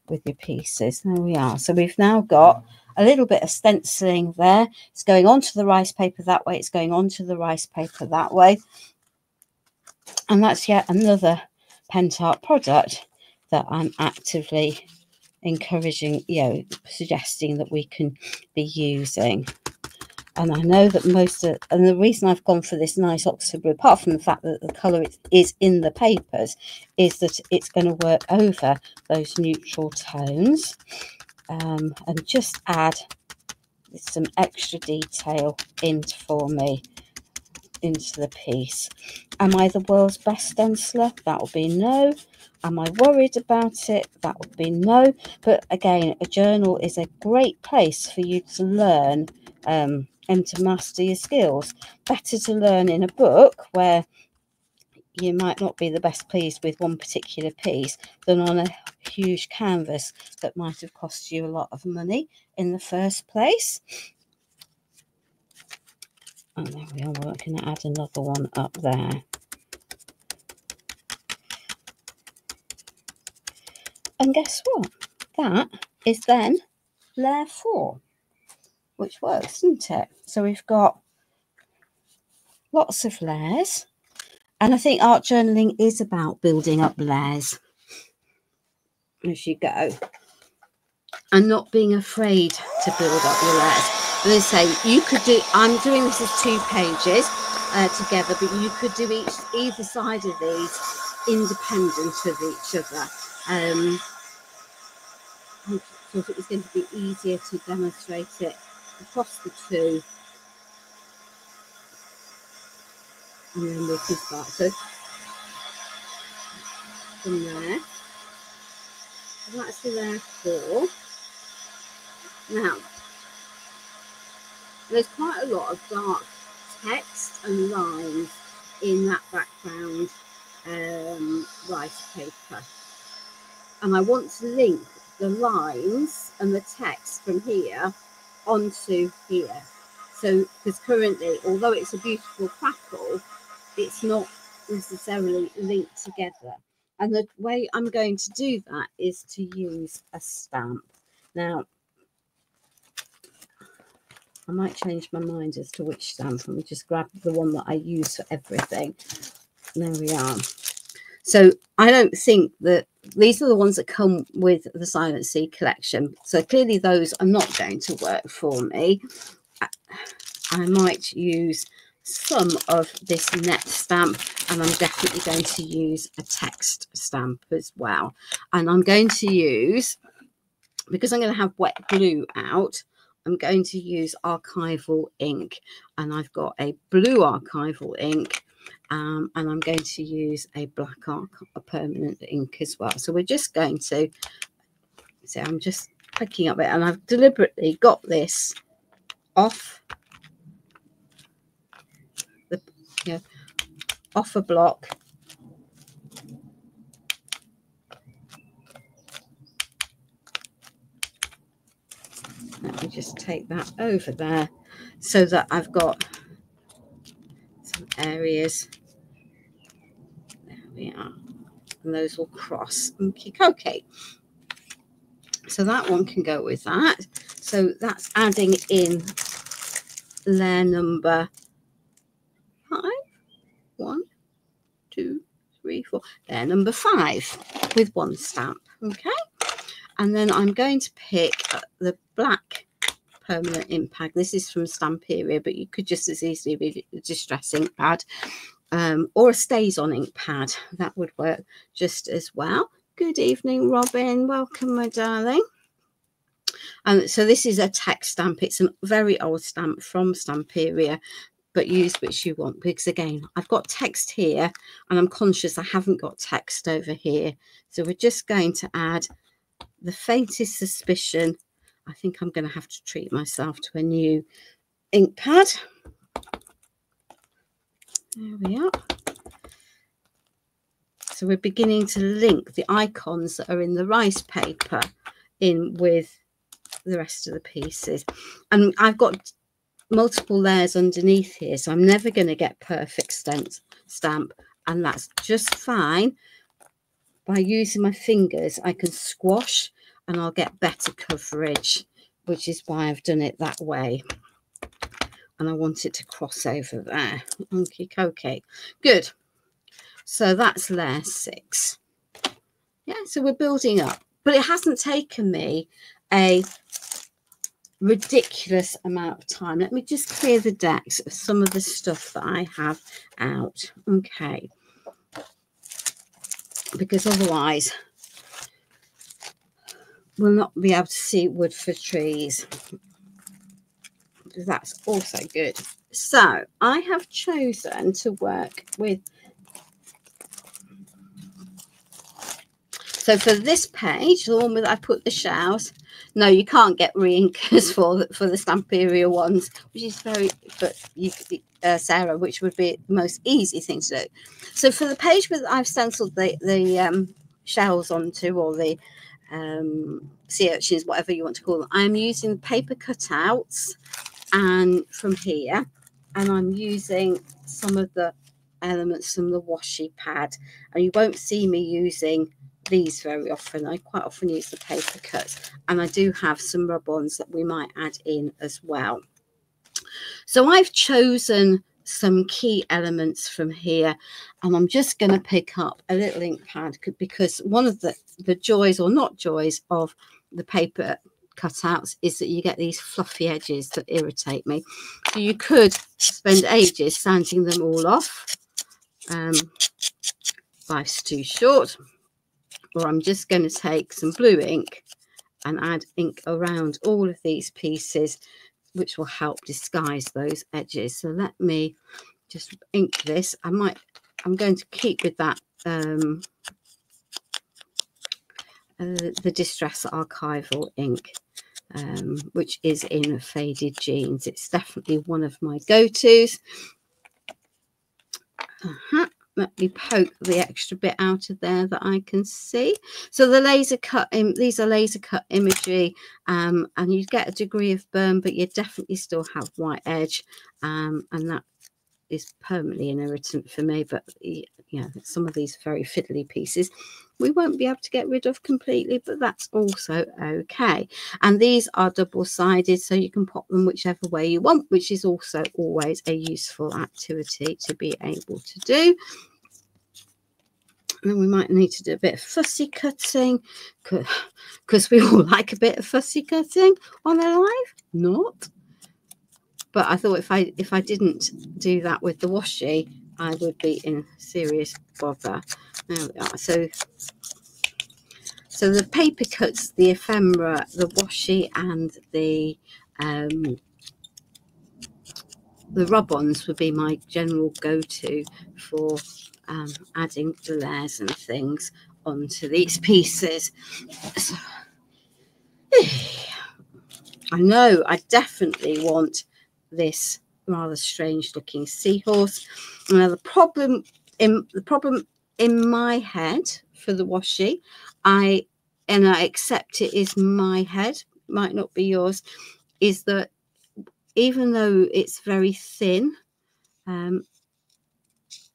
with your pieces. There we are. So we've now got a little bit of stenciling there. It's going onto the rice paper that way, it's going onto the rice paper that way, and that's yet another Pentart product that I'm actively encouraging, suggesting that we can be using. And I know that and the reason I've gone for this nice Oxford blue, apart from the fact that the colour is in the papers, is that it's going to work over those neutral tones, and just add some extra detail for me into the piece. Am I the world's best stenciler? That will be no. Am I worried about it? That would be no. But again, a journal is a great place for you to learn and to master your skills. Better to learn in a book where you might not be the best pleased with one particular piece than on a huge canvas that might have cost you a lot of money in the first place. And there we are. We're going to add another one up there. And guess what? That is then layer 4, which works, doesn't it? So we've got lots of layers. And I think art journaling is about building up layers as you go and not being afraid to build up your layers. And as I say, you could do, I'm doing this as 2 pages together, but you could do either side of these independent of each other. I thought it was going to be easier to demonstrate it across the 2. And then we can start. So from there, that's the layer 4. Now, there's quite a lot of dark text and lines in that background rice paper. And I want to link the lines and the text from here onto here. So, because currently, although it's a beautiful crackle, it's not necessarily linked together. And the way I'm going to do that is to use a stamp. Now, I might change my mind as to which stamp. Let me just grab the one that I use for everything. There we are. So I don't think that these are the ones that come with the Silent Sea collection. So clearly those are not going to work for me. I might use some of this net stamp, and I'm definitely going to use a text stamp as well. And I'm going to use, because I'm going to have wet glue out, I'm going to use archival ink, and I've got a blue archival ink, and I'm going to use a black a permanent ink as well. So we're just going to, so I'm just picking up it, and I've deliberately got this off the, you know, off a block. Let me just take that over there so that I've got some areas. There we are. And those will cross. Okay. So that one can go with that. So that's adding in layer number 5. 1, 2, 3, 4. Layer number 5 with one stamp. Okay. And then I'm going to pick the black permanent ink pad. This is from Stamperia, but you could just as easily be a distress ink pad, or a stays on ink pad. That would work just as well. Good evening, Robin. Welcome, my darling. And so this is a text stamp. It's a very old stamp from Stamperia, but use which you want, because again, I've got text here and I'm conscious I haven't got text over here. So we're just going to add the faintest suspicion. I think I'm going to have to treat myself to a new ink pad. There we are. So we're beginning to link the icons that are in the rice paper in with the rest of the pieces. And I've got multiple layers underneath here, so I'm never going to get perfect stamp, and that's just fine. By using my fingers, I can squash and I'll get better coverage, which is why I've done it that way. And I want it to cross over there. Okay, good. So that's layer 6. Yeah, so we're building up, but it hasn't taken me a ridiculous amount of time. Let me just clear the decks of some of the stuff that I have out. Okay, because otherwise we'll not be able to see wood for trees. That's also good. So I have chosen to work with, so for this page, the one where I put the shells, no, you can't get re-inkers for the Stamperia ones, which is very, but you Sarah, which would be the most easy thing to do. So for the page that I've stenciled the shells onto, or the sea urchins, whatever you want to call them, I'm using paper cutouts and from here, and I'm using some of the elements from the washi pad, and you won't see me using these very often. I quite often use the paper cuts, and I do have some rub-ons that we might add in as well. So I've chosen some key elements from here, and I'm just going to pick up a little ink pad, because one of the joys, or not joys, of the paper cutouts is that you get these fluffy edges that irritate me. So you could spend ages sanding them all off. Life's too short. Or I'm just going to take some blue ink and add ink around all of these pieces, which will help disguise those edges. So let me just ink this. I'm going to keep with that the Distress Archival ink, which is in Faded Jeans. It's definitely one of my go-tos. Let me poke the extra bit out of there that I can see. So the laser cut, these are laser cut imagery, and you get a degree of burn, but you definitely still have white edge, and that is permanently an irritant for me. But yeah, some of these very fiddly pieces we won't be able to get rid of completely, but that's also okay. And these are double-sided, so you can pop them whichever way you want, which is also always a useful activity to be able to do. And we might need to do a bit of fussy cutting, because we all like a bit of fussy cutting on a live. Not. but I thought if I didn't do that with the washi, I would be in serious bother. There we are. So the paper cuts, the ephemera, the washi, and the rub-ons would be my general go-to for adding the layers and things onto these pieces. So, I know I definitely want this rather strange looking seahorse. Now the problem in my head for the washi, I accept it is my head, might not be yours, is that even though it's very thin,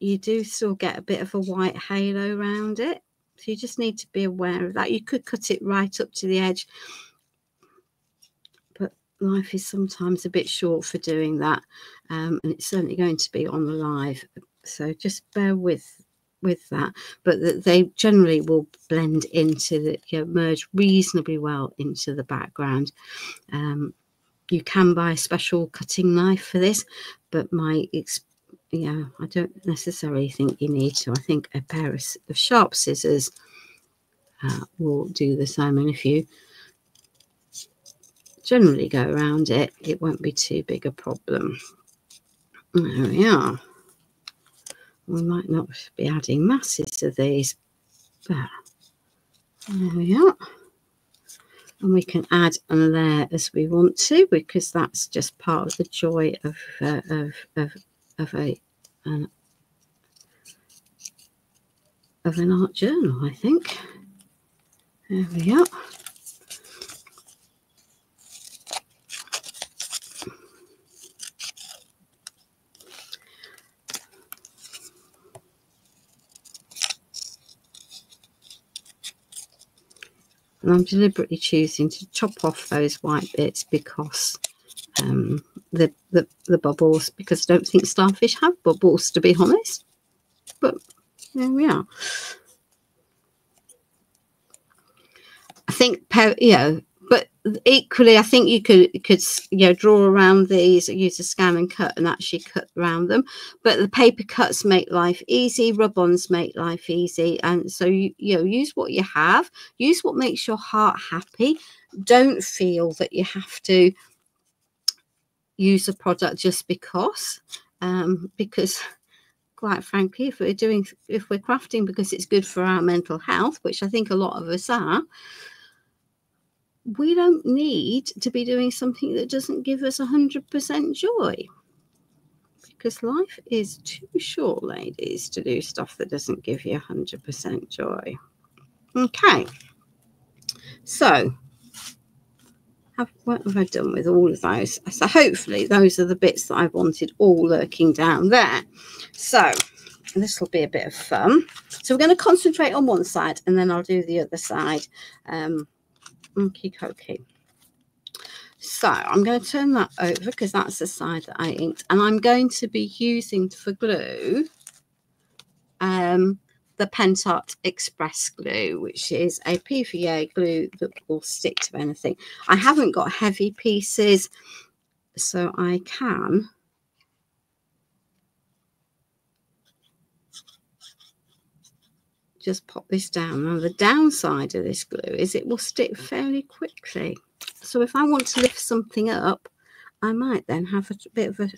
you do still get a bit of a white halo around it. So you just need to be aware of that. You could cut it right up to the edge, but life is sometimes a bit short for doing that, and it's certainly going to be on the live. So just bear with that, but they generally will blend into the merge reasonably well into the background. You can buy a special cutting knife for this, but I don't necessarily think you need to. I think a pair of sharp scissors will do the same, and if you generally go around it, it won't be too big a problem. There we are. We might not be adding masses of these, but there we are. And we can add a layer as we want to, because that's just part of the joy of an art journal, I think. There we are. And I'm deliberately choosing to chop off those white bits because the bubbles, because I don't think starfish have bubbles, to be honest. But there we are. I think, but equally, I think you could draw around these, use a scan and cut, and actually cut around them. But the paper cuts make life easy, rub-ons make life easy, and so use what you have, use what makes your heart happy. Don't feel that you have to use a product just because quite frankly, if we're crafting because it's good for our mental health, which I think a lot of us are, we don't need to be doing something that doesn't give us 100% joy, because life is too short, ladies, to do stuff that doesn't give you 100% joy. Okay, so what have I done with all of those? So hopefully those are the bits that I wanted all lurking down there. So this will be a bit of fun. So we're going to concentrate on one side and then I'll do the other side. Okay. So I'm going to turn that over because that's the side that I inked, and I'm going to be using for glue the Pentart Express glue, which is a PVA glue that will stick to anything. I haven't got heavy pieces, so I can just pop this down. Now the downside of this glue is it will stick fairly quickly, so if I want to lift something up, I might then have a bit of a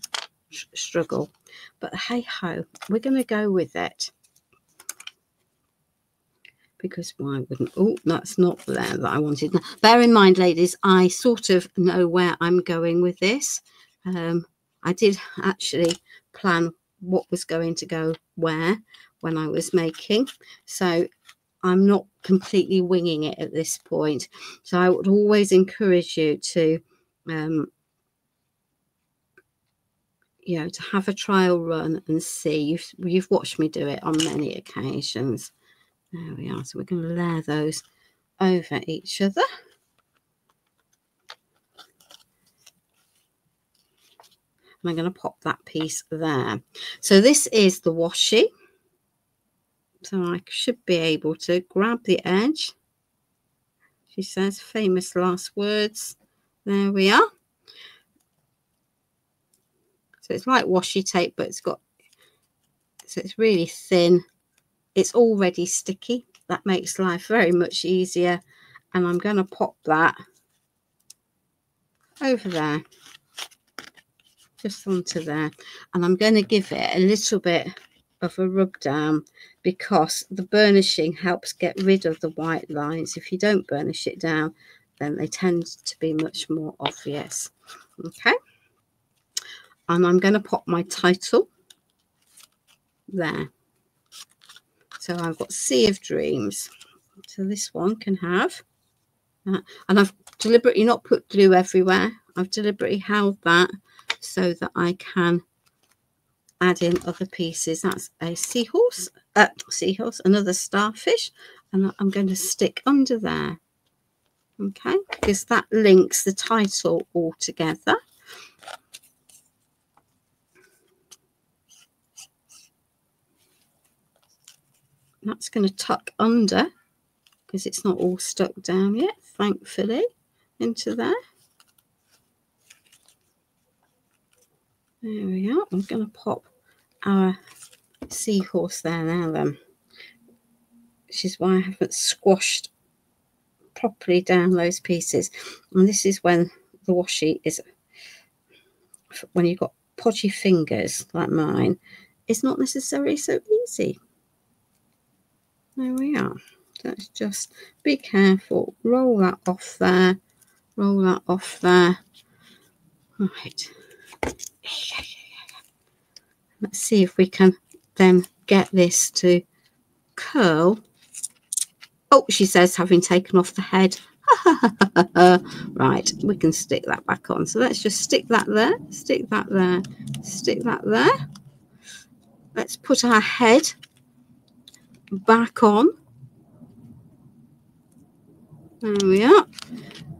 struggle, but hey ho, we're going to go with it, because why wouldn't? Oh, that's not there that I wanted. Now, bear in mind, ladies, I sort of know where I'm going with this. I did actually plan what was going to go where when I was making, so I'm not completely winging it at this point. So I would always encourage you to to have a trial run and see. You've watched me do it on many occasions. There we are. So we're going to layer those over each other. And I'm going to pop that piece there. So this is the washi. So I should be able to grab the edge. She says famous last words. There we are. So it's like washi tape, but it's really thin. It's already sticky. That makes life very much easier. And I'm going to pop that over there, just onto there. And I'm going to give it a little bit of a rub down, because the burnishing helps get rid of the white lines. If you don't burnish it down, then they tend to be much more obvious. Okay. And I'm going to pop my title there. So I've got Sea of Dreams. So this one can have that. And I've deliberately not put glue everywhere. I've deliberately held that so that I can add in other pieces. That's a seahorse, another starfish, and I'm going to stick under there. Okay, because that links the title all together. That's going to tuck under because it's not all stuck down yet, thankfully, into there. There we are. I'm going to pop our seahorse there now then, which is why I haven't squashed properly down those pieces. And this is when the washi is, when you've got podgy fingers like mine, it's not necessarily so easy. There we are. Let's just be careful. Roll that off there. Roll that off there. Right. Let's see if we can then get this to curl. Oh, she says, having taken off the head. Right, we can stick that back on. So let's just stick that there, stick that there, stick that there. Let's put our head back on. There we are.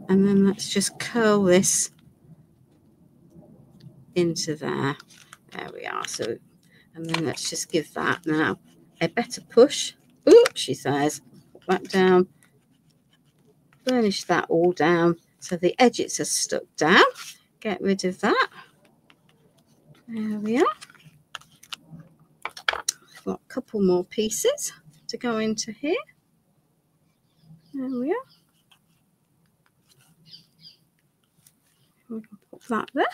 And then let's just curl this into there. There we are. So, and then let's just give that now a better push. Ooh, she says, put that down. Burnish that all down so the edges are stuck down. Get rid of that. There we are. I've got a couple more pieces to go into here. There we are. We can pop that there.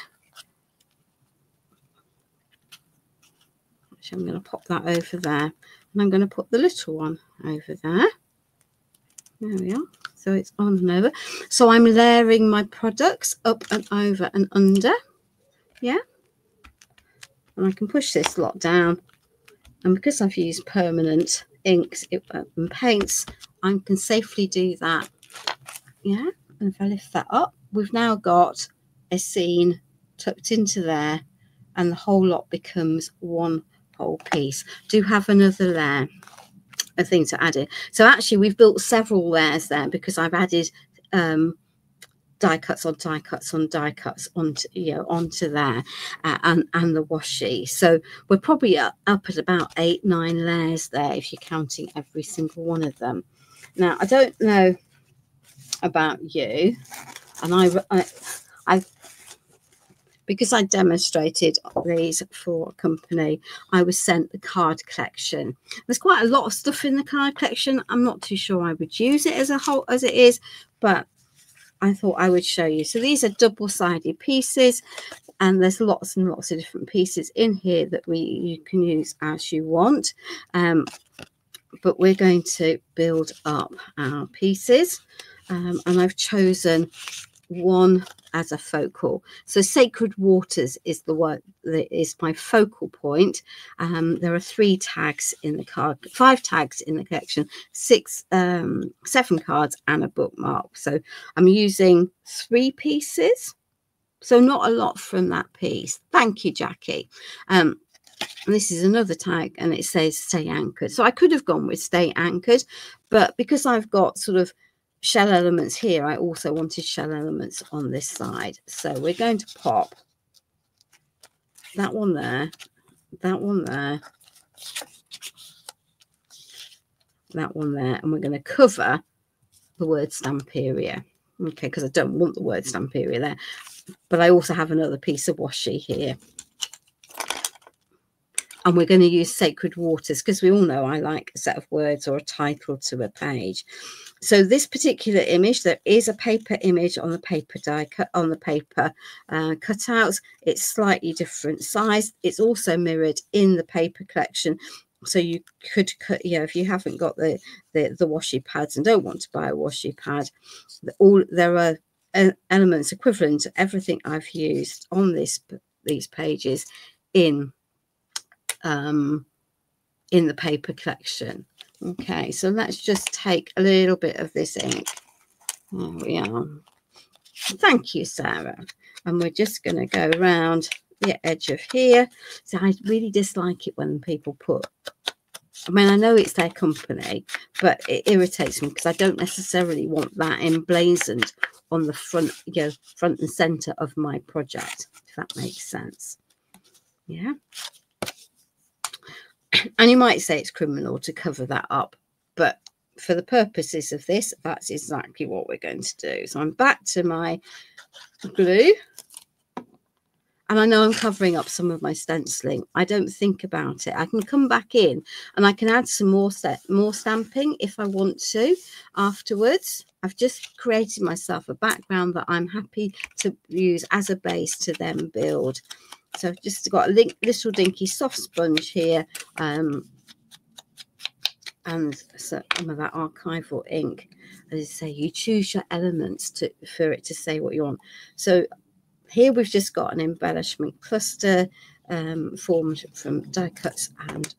Actually, I'm going to pop that over there. And I'm going to put the little one over there. There we are. So it's on and over. So I'm layering my products up and over and under. Yeah. And I can push this lot down. And because I've used permanent inks and paints, I can safely do that. Yeah. And if I lift that up, we've now got a scene tucked into there, and the whole lot becomes one whole piece. Do have another layer, a thing to add in. So actually we've built several layers there because I've added die cuts on die cuts on die cuts onto, onto there, and the washi. So we're probably up at about 8-9 layers there if you're counting every single one of them. Now I don't know about you, and I because I demonstrated these for a company, I was sent the card collection. There's quite a lot of stuff in the card collection. I'm not too sure I would use it as a whole as it is, but I thought I would show you. So these are double-sided pieces, and there's lots and lots of different pieces in here that you can use as you want. But we're going to build up our pieces, and I've chosen one as a focal. So Sacred Waters is the one that is my focal point. There are 3 tags in the card, 5 tags in the collection, 7 cards and a bookmark. So I'm using 3 pieces, so not a lot from that piece. Thank you, Jackie. This is another tag, and it says Stay Anchored. So I could have gone with Stay Anchored, but because I've got sort of shell elements here, I also wanted shell elements on this side. So we're going to pop that one there, that one there, that one there, and we're going to cover the word Stamperia. Okay, because I don't want the word Stamperia there, but I also have another piece of washi here. And we're going to use Sacred Waters because we all know I like a set of words or a title to a page. So this particular image, there is a paper image on the paper die cut on the paper cutouts. It's slightly different size. It's also mirrored in the paper collection. So you could cut, if you haven't got the washi pads and don't want to buy a washi pad, there are elements equivalent to everything I've used on these pages in the paper collection. Okay, so let's just take a little bit of this ink. There we are. Thank you, Sarah. And we're just going to go around the edge of here. So I really dislike it when people put, I mean, I know it's their company, but it irritates me because I don't necessarily want that emblazoned on the front, front and center of my project, if that makes sense. Yeah. And you might say it's criminal to cover that up, but for the purposes of this, that's exactly what we're going to do. So I'm back to my glue, and I know I'm covering up some of my stenciling. I don't think about it. I can come back in and I can add some more stamping if I want to afterwards. I've just created myself a background that I'm happy to use as a base to then build. So I've just got a little dinky soft sponge here, and some of that archival ink. As I say, you choose your elements for it to say what you want. So here we've just got an embellishment cluster formed from die cuts and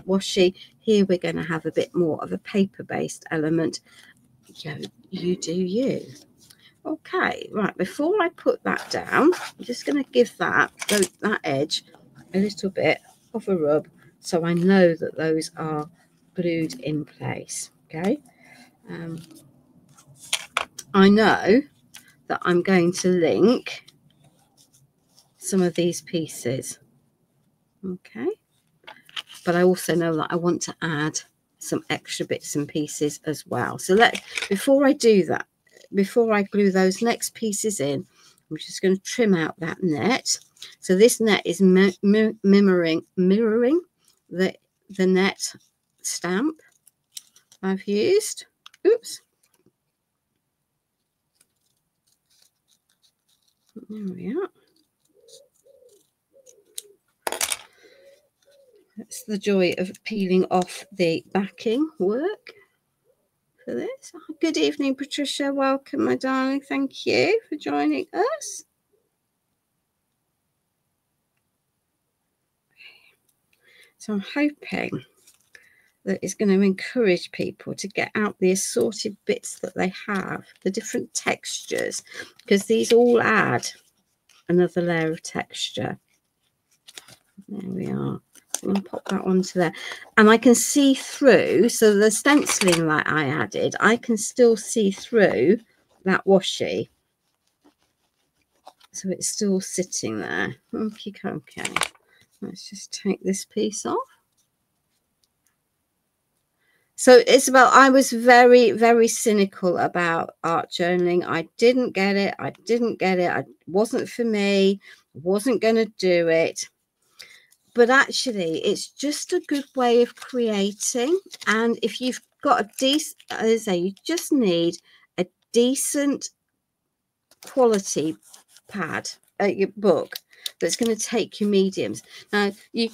washi. Here we're going to have a bit more of a paper-based element. You do you. Okay, right, before I put that down, I'm just going to give that edge a little bit of a rub so I know that those are glued in place. Okay, I know that I'm going to link some of these pieces. Okay, but I also know that I want to add some extra bits and pieces as well. So before I do that, before I glue those next pieces in, I'm just going to trim out that net. So this net is mirroring the net stamp I've used. Oops. There we are. That's the joy of peeling off the backing work for this. Good evening, Patricia. Welcome, my darling. Thank you for joining us. So I'm hoping that it's going to encourage people to get out the assorted bits that they have, the different textures, because these all add another layer of texture. There we are. I'm going to pop that onto there, and I can see through. So the stenciling that I added, I can still see through that washi. So it's still sitting there. Okay. Let's just take this piece off. So Isabel, I was very, very cynical about art journaling. I didn't get it. It wasn't for me. Wasn't going to do it. But actually, it's just a good way of creating. And if you've got a decent, as I say, you just need a decent quality pad at your book that's going to take your mediums. Now, you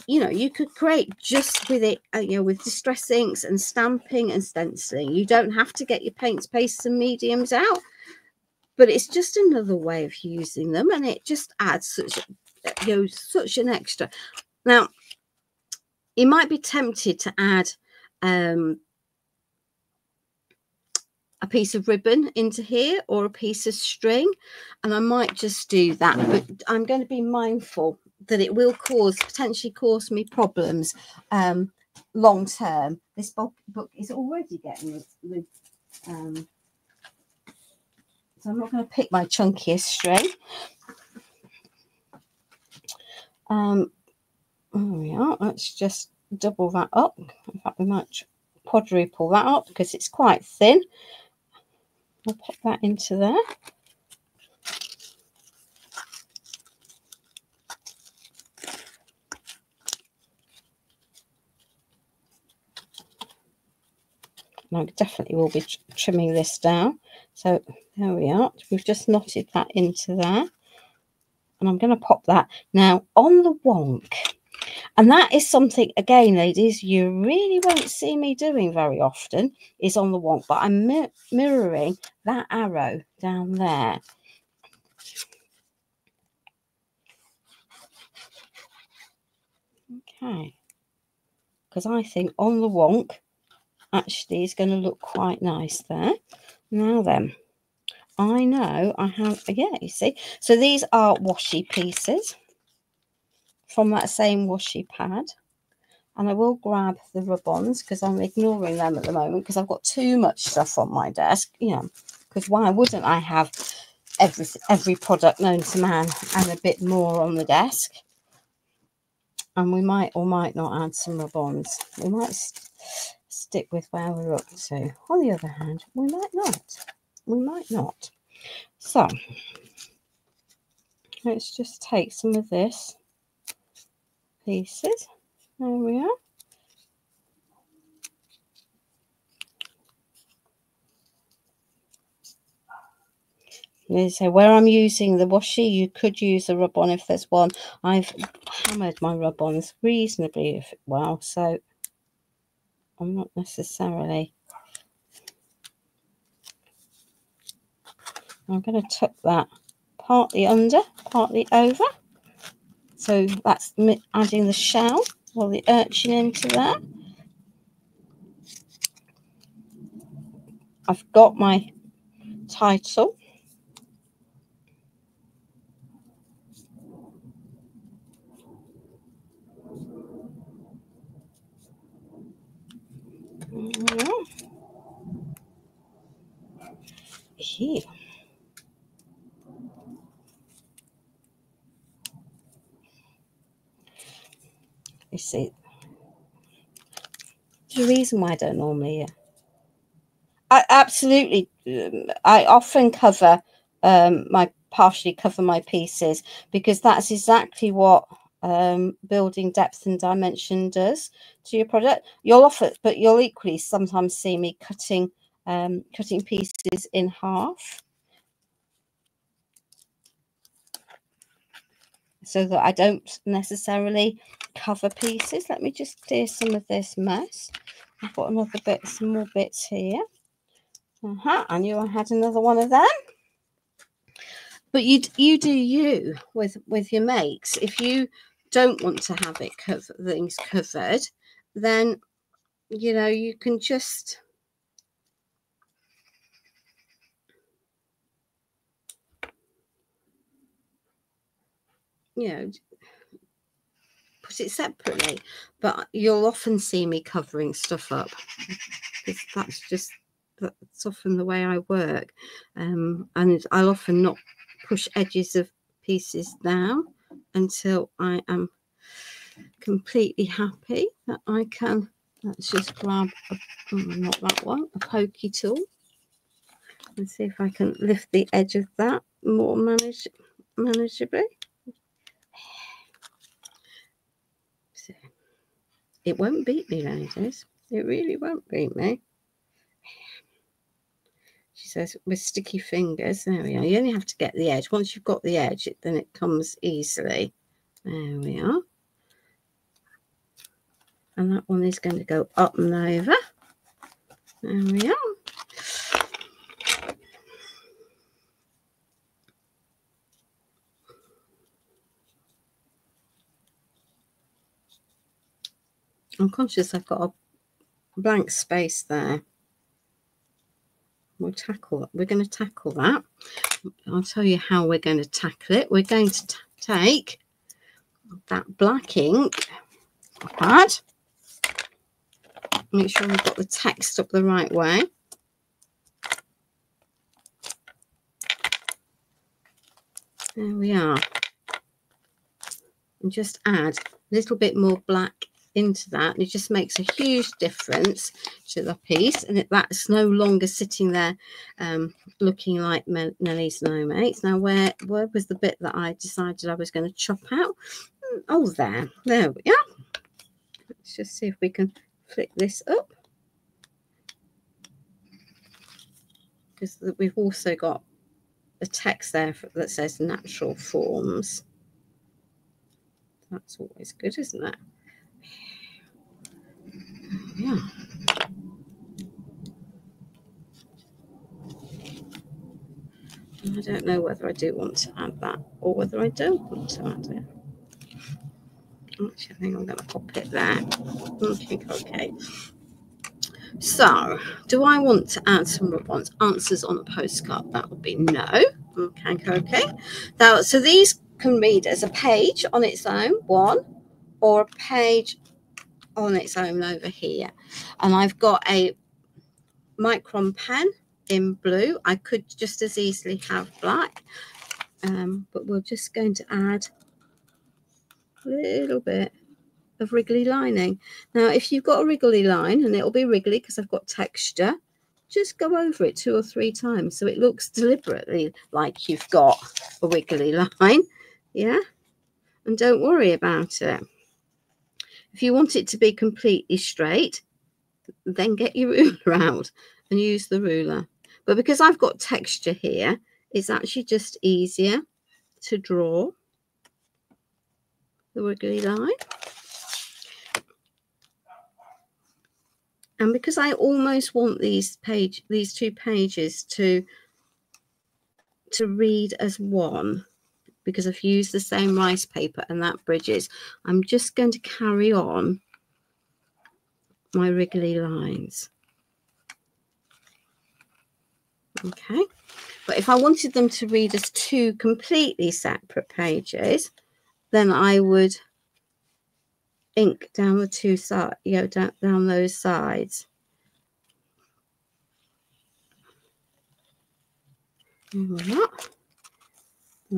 could create just with it, with distress inks and stamping and stenciling. You don't have to get your paints, pastes and mediums out, but it's just another way of using them, and it just adds such an extra. Now, you might be tempted to add a piece of ribbon into here or a piece of string, and I might just do that, but I'm going to be mindful that it will potentially cause me problems long term. This book is already getting so I'm not going to pick my chunkiest string. There we are. Let's just double that up. In fact, we might quadruple that up because it's quite thin. I'll pop that into there. And I definitely will be trimming this down. So there we are. We've just knotted that into there. And I'm going to pop that now on the wonk. And that is something, again, ladies, you really won't see me doing very often, is on the wonk. But I'm mirroring that arrow down there. Okay. Because I think on the wonk actually is going to look quite nice there. Now then, I know I have, yeah, you see. So these are washi pieces from that same washi pad. And I will grab the rub-ons because I'm ignoring them at the moment because I've got too much stuff on my desk, you know, because why wouldn't I have every product known to man and a bit more on the desk? And we might or might not add some rub-ons. We might stick with where we're up to. On the other hand, we might not. We might not. So let's just take some of this pieces. There we are. So where I'm using the washi, you could use a rub-on if there's one. I've hammered my rub-ons reasonably well, so I'm not necessarily. I'm going to tuck that partly under, partly over. So that's adding the shell or the urchin into there. I've got my title. Here. You see, the reason why I don't normally, I absolutely, I often cover partially cover my pieces because that's exactly what building depth and dimension does to your product. But you'll equally sometimes see me cutting pieces in half so that I don't necessarily cover pieces. Let me just clear some of this mess. I've got another bit, some more bits here. I knew I had another one of them. But you do you with your makes. If you don't want to have it things covered, then you know you can just put it separately. But you'll often see me covering stuff up because that's often the way I work, and I'll often not push edges of pieces down until I am completely happy that I can. Let's just grab not that one, a pokey tool, and see if I can lift the edge of that more manageably. So it won't beat me, ladies. It really won't beat me. She says with sticky fingers. There we are. You only have to get the edge. Once you've got the edge, then it comes easily. There we are. And that one is going to go up and over. There we are. I'm conscious I've got a blank space there. We're going to tackle that. I'll tell you how we're going to tackle it. We're going to take that black ink pad. Make sure we've got the text up the right way. There we are. And just add a little bit more black into that, and it just makes a huge difference to the piece, and that's no longer sitting there looking like Nellie's No Mates. Now where was the bit that I decided I was going to chop out? Oh, there we are. Let's just see if we can flick this up. because we've also got the text there that says natural forms. That's always good, isn't it? Yeah. I don't know whether I do want to add that or whether I don't want to add it. Actually, I think I'm going to pop it there. Okay. So, do I want to add some answers on a postcard? That would be no. Okay. Now, so these can read as a page on its own, one, or a page on its own over here. And I've got a Micron pen in blue. I could just as easily have black, but we're just going to add a little bit of wriggly lining. Now, if you've got a wriggly line, and it'll be wriggly because I've got texture, just go over it 2 or 3 times so it looks deliberately like you've got a wiggly line. Yeah, and don't worry about it. If you want it to be completely straight, then get your ruler out and use the ruler. But because I've got texture here, it's actually just easier to draw the wiggly line. And because I almost want these 2 pages to read as one, because I've used the same rice paper and that bridges, I'm just going to carry on my wriggly lines. Okay, but if I wanted them to read as 2 completely separate pages, then I would ink down the 2 sides, down those sides. And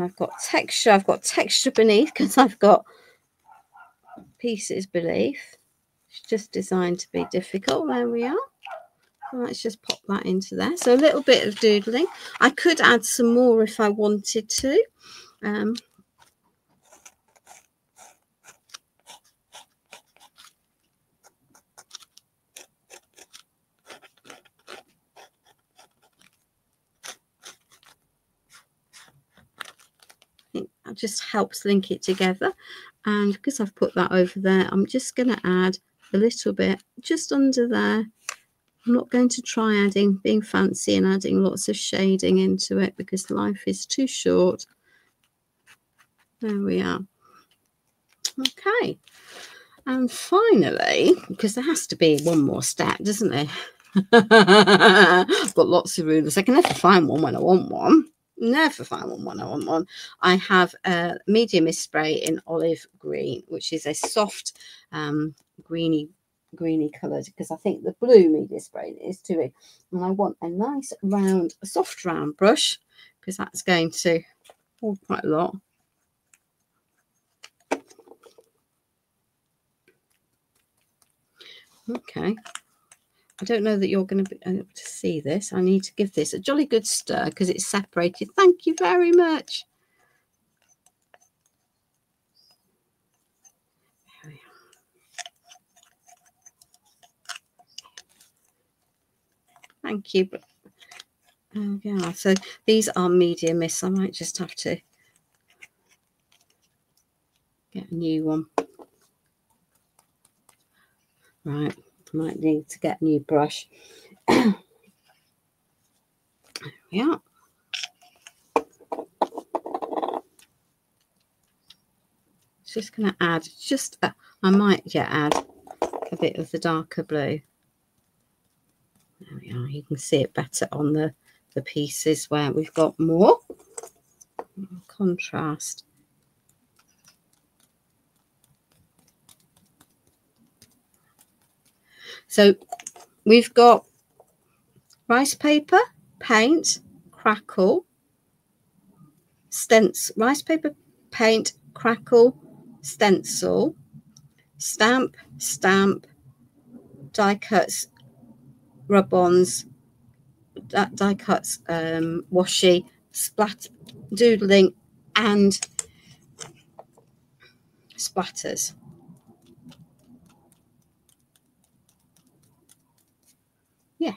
I've got texture beneath because I've got pieces beneath. It's just designed to be difficult. There we are. Let's just pop that into there. So a little bit of doodling. I could add some more if I wanted to. It just helps link it together. And because I've put that over there, I'm just going to add a little bit just under there. I'm not going to try being fancy and adding lots of shading into it because life is too short. There we are. Okay. And finally, because there has to be one more step, doesn't there? I've got lots of rulers. I can never find one when I want one. Never find one when I want one. I have a medium mist spray in olive green, which is a soft greeny coloured, because I think the blue media spray is too big. And I want a nice round, soft round brush, because that's going to hold quite a lot. Okay. I don't know that you're going to be able to see this. I need to give this a jolly good stir because it's separated. Thank you very much. There we are. Thank you. Oh, yeah. So these are medium mists. I might just have to get a new one. Right. I might need to get a new brush. Yeah. Just going to add I might add a bit of the darker blue. There we are. You can see it better on the pieces where we've got more contrast. So we've got rice paper, paint, crackle, stencil, rice paper, paint, crackle, stencil, stamp, die cuts, rub-ons, die cuts, washi, splat, doodling, and splatters. Yeah,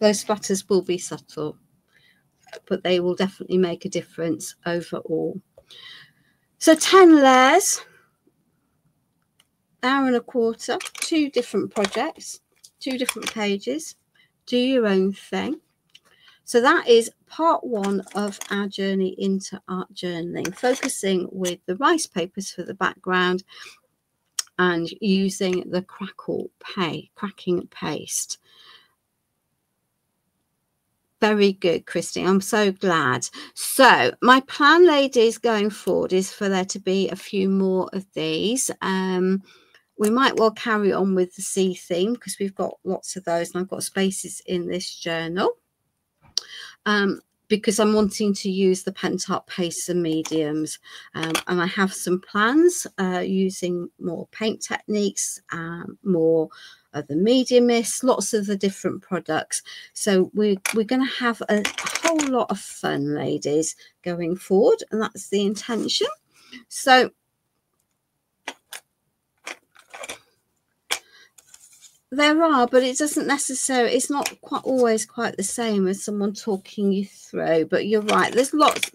those splatters will be subtle. but they will definitely make a difference overall. So 10 layers, hour and a quarter, 2 different projects, 2 different pages. Do your own thing. So that is part 1 of our journey into art journaling, focusing with the rice papers for the background and using the cracking paste. Very good, Christine. I'm so glad. So my plan, ladies, going forward is for there to be a few more of these. We might well carry on with the sea theme because we've got lots of those and I've got spaces in this journal. Because I'm wanting to use the pent up pastes and mediums, and I have some plans using more paint techniques, more of the mediumists, lots of the different products. So we're going to have a whole lot of fun, ladies, going forward, and that's the intention. So there are, but it doesn't necessarily, it's not quite always quite the same as someone talking you through. But you're right, there's lots,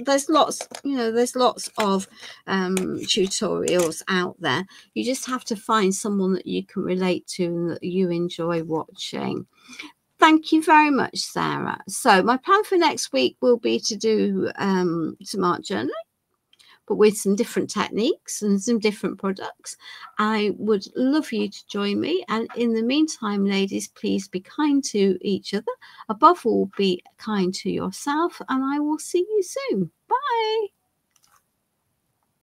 you know, there's lots of tutorials out there. You just have to find someone that you can relate to and that you enjoy watching. Thank you very much, Sarah. So my plan for next week will be to do some art journaling, but with some different techniques and some different products. I would love you to join me. And in the meantime, ladies, please be kind to each other. Above all, be kind to yourself. And I will see you soon. Bye.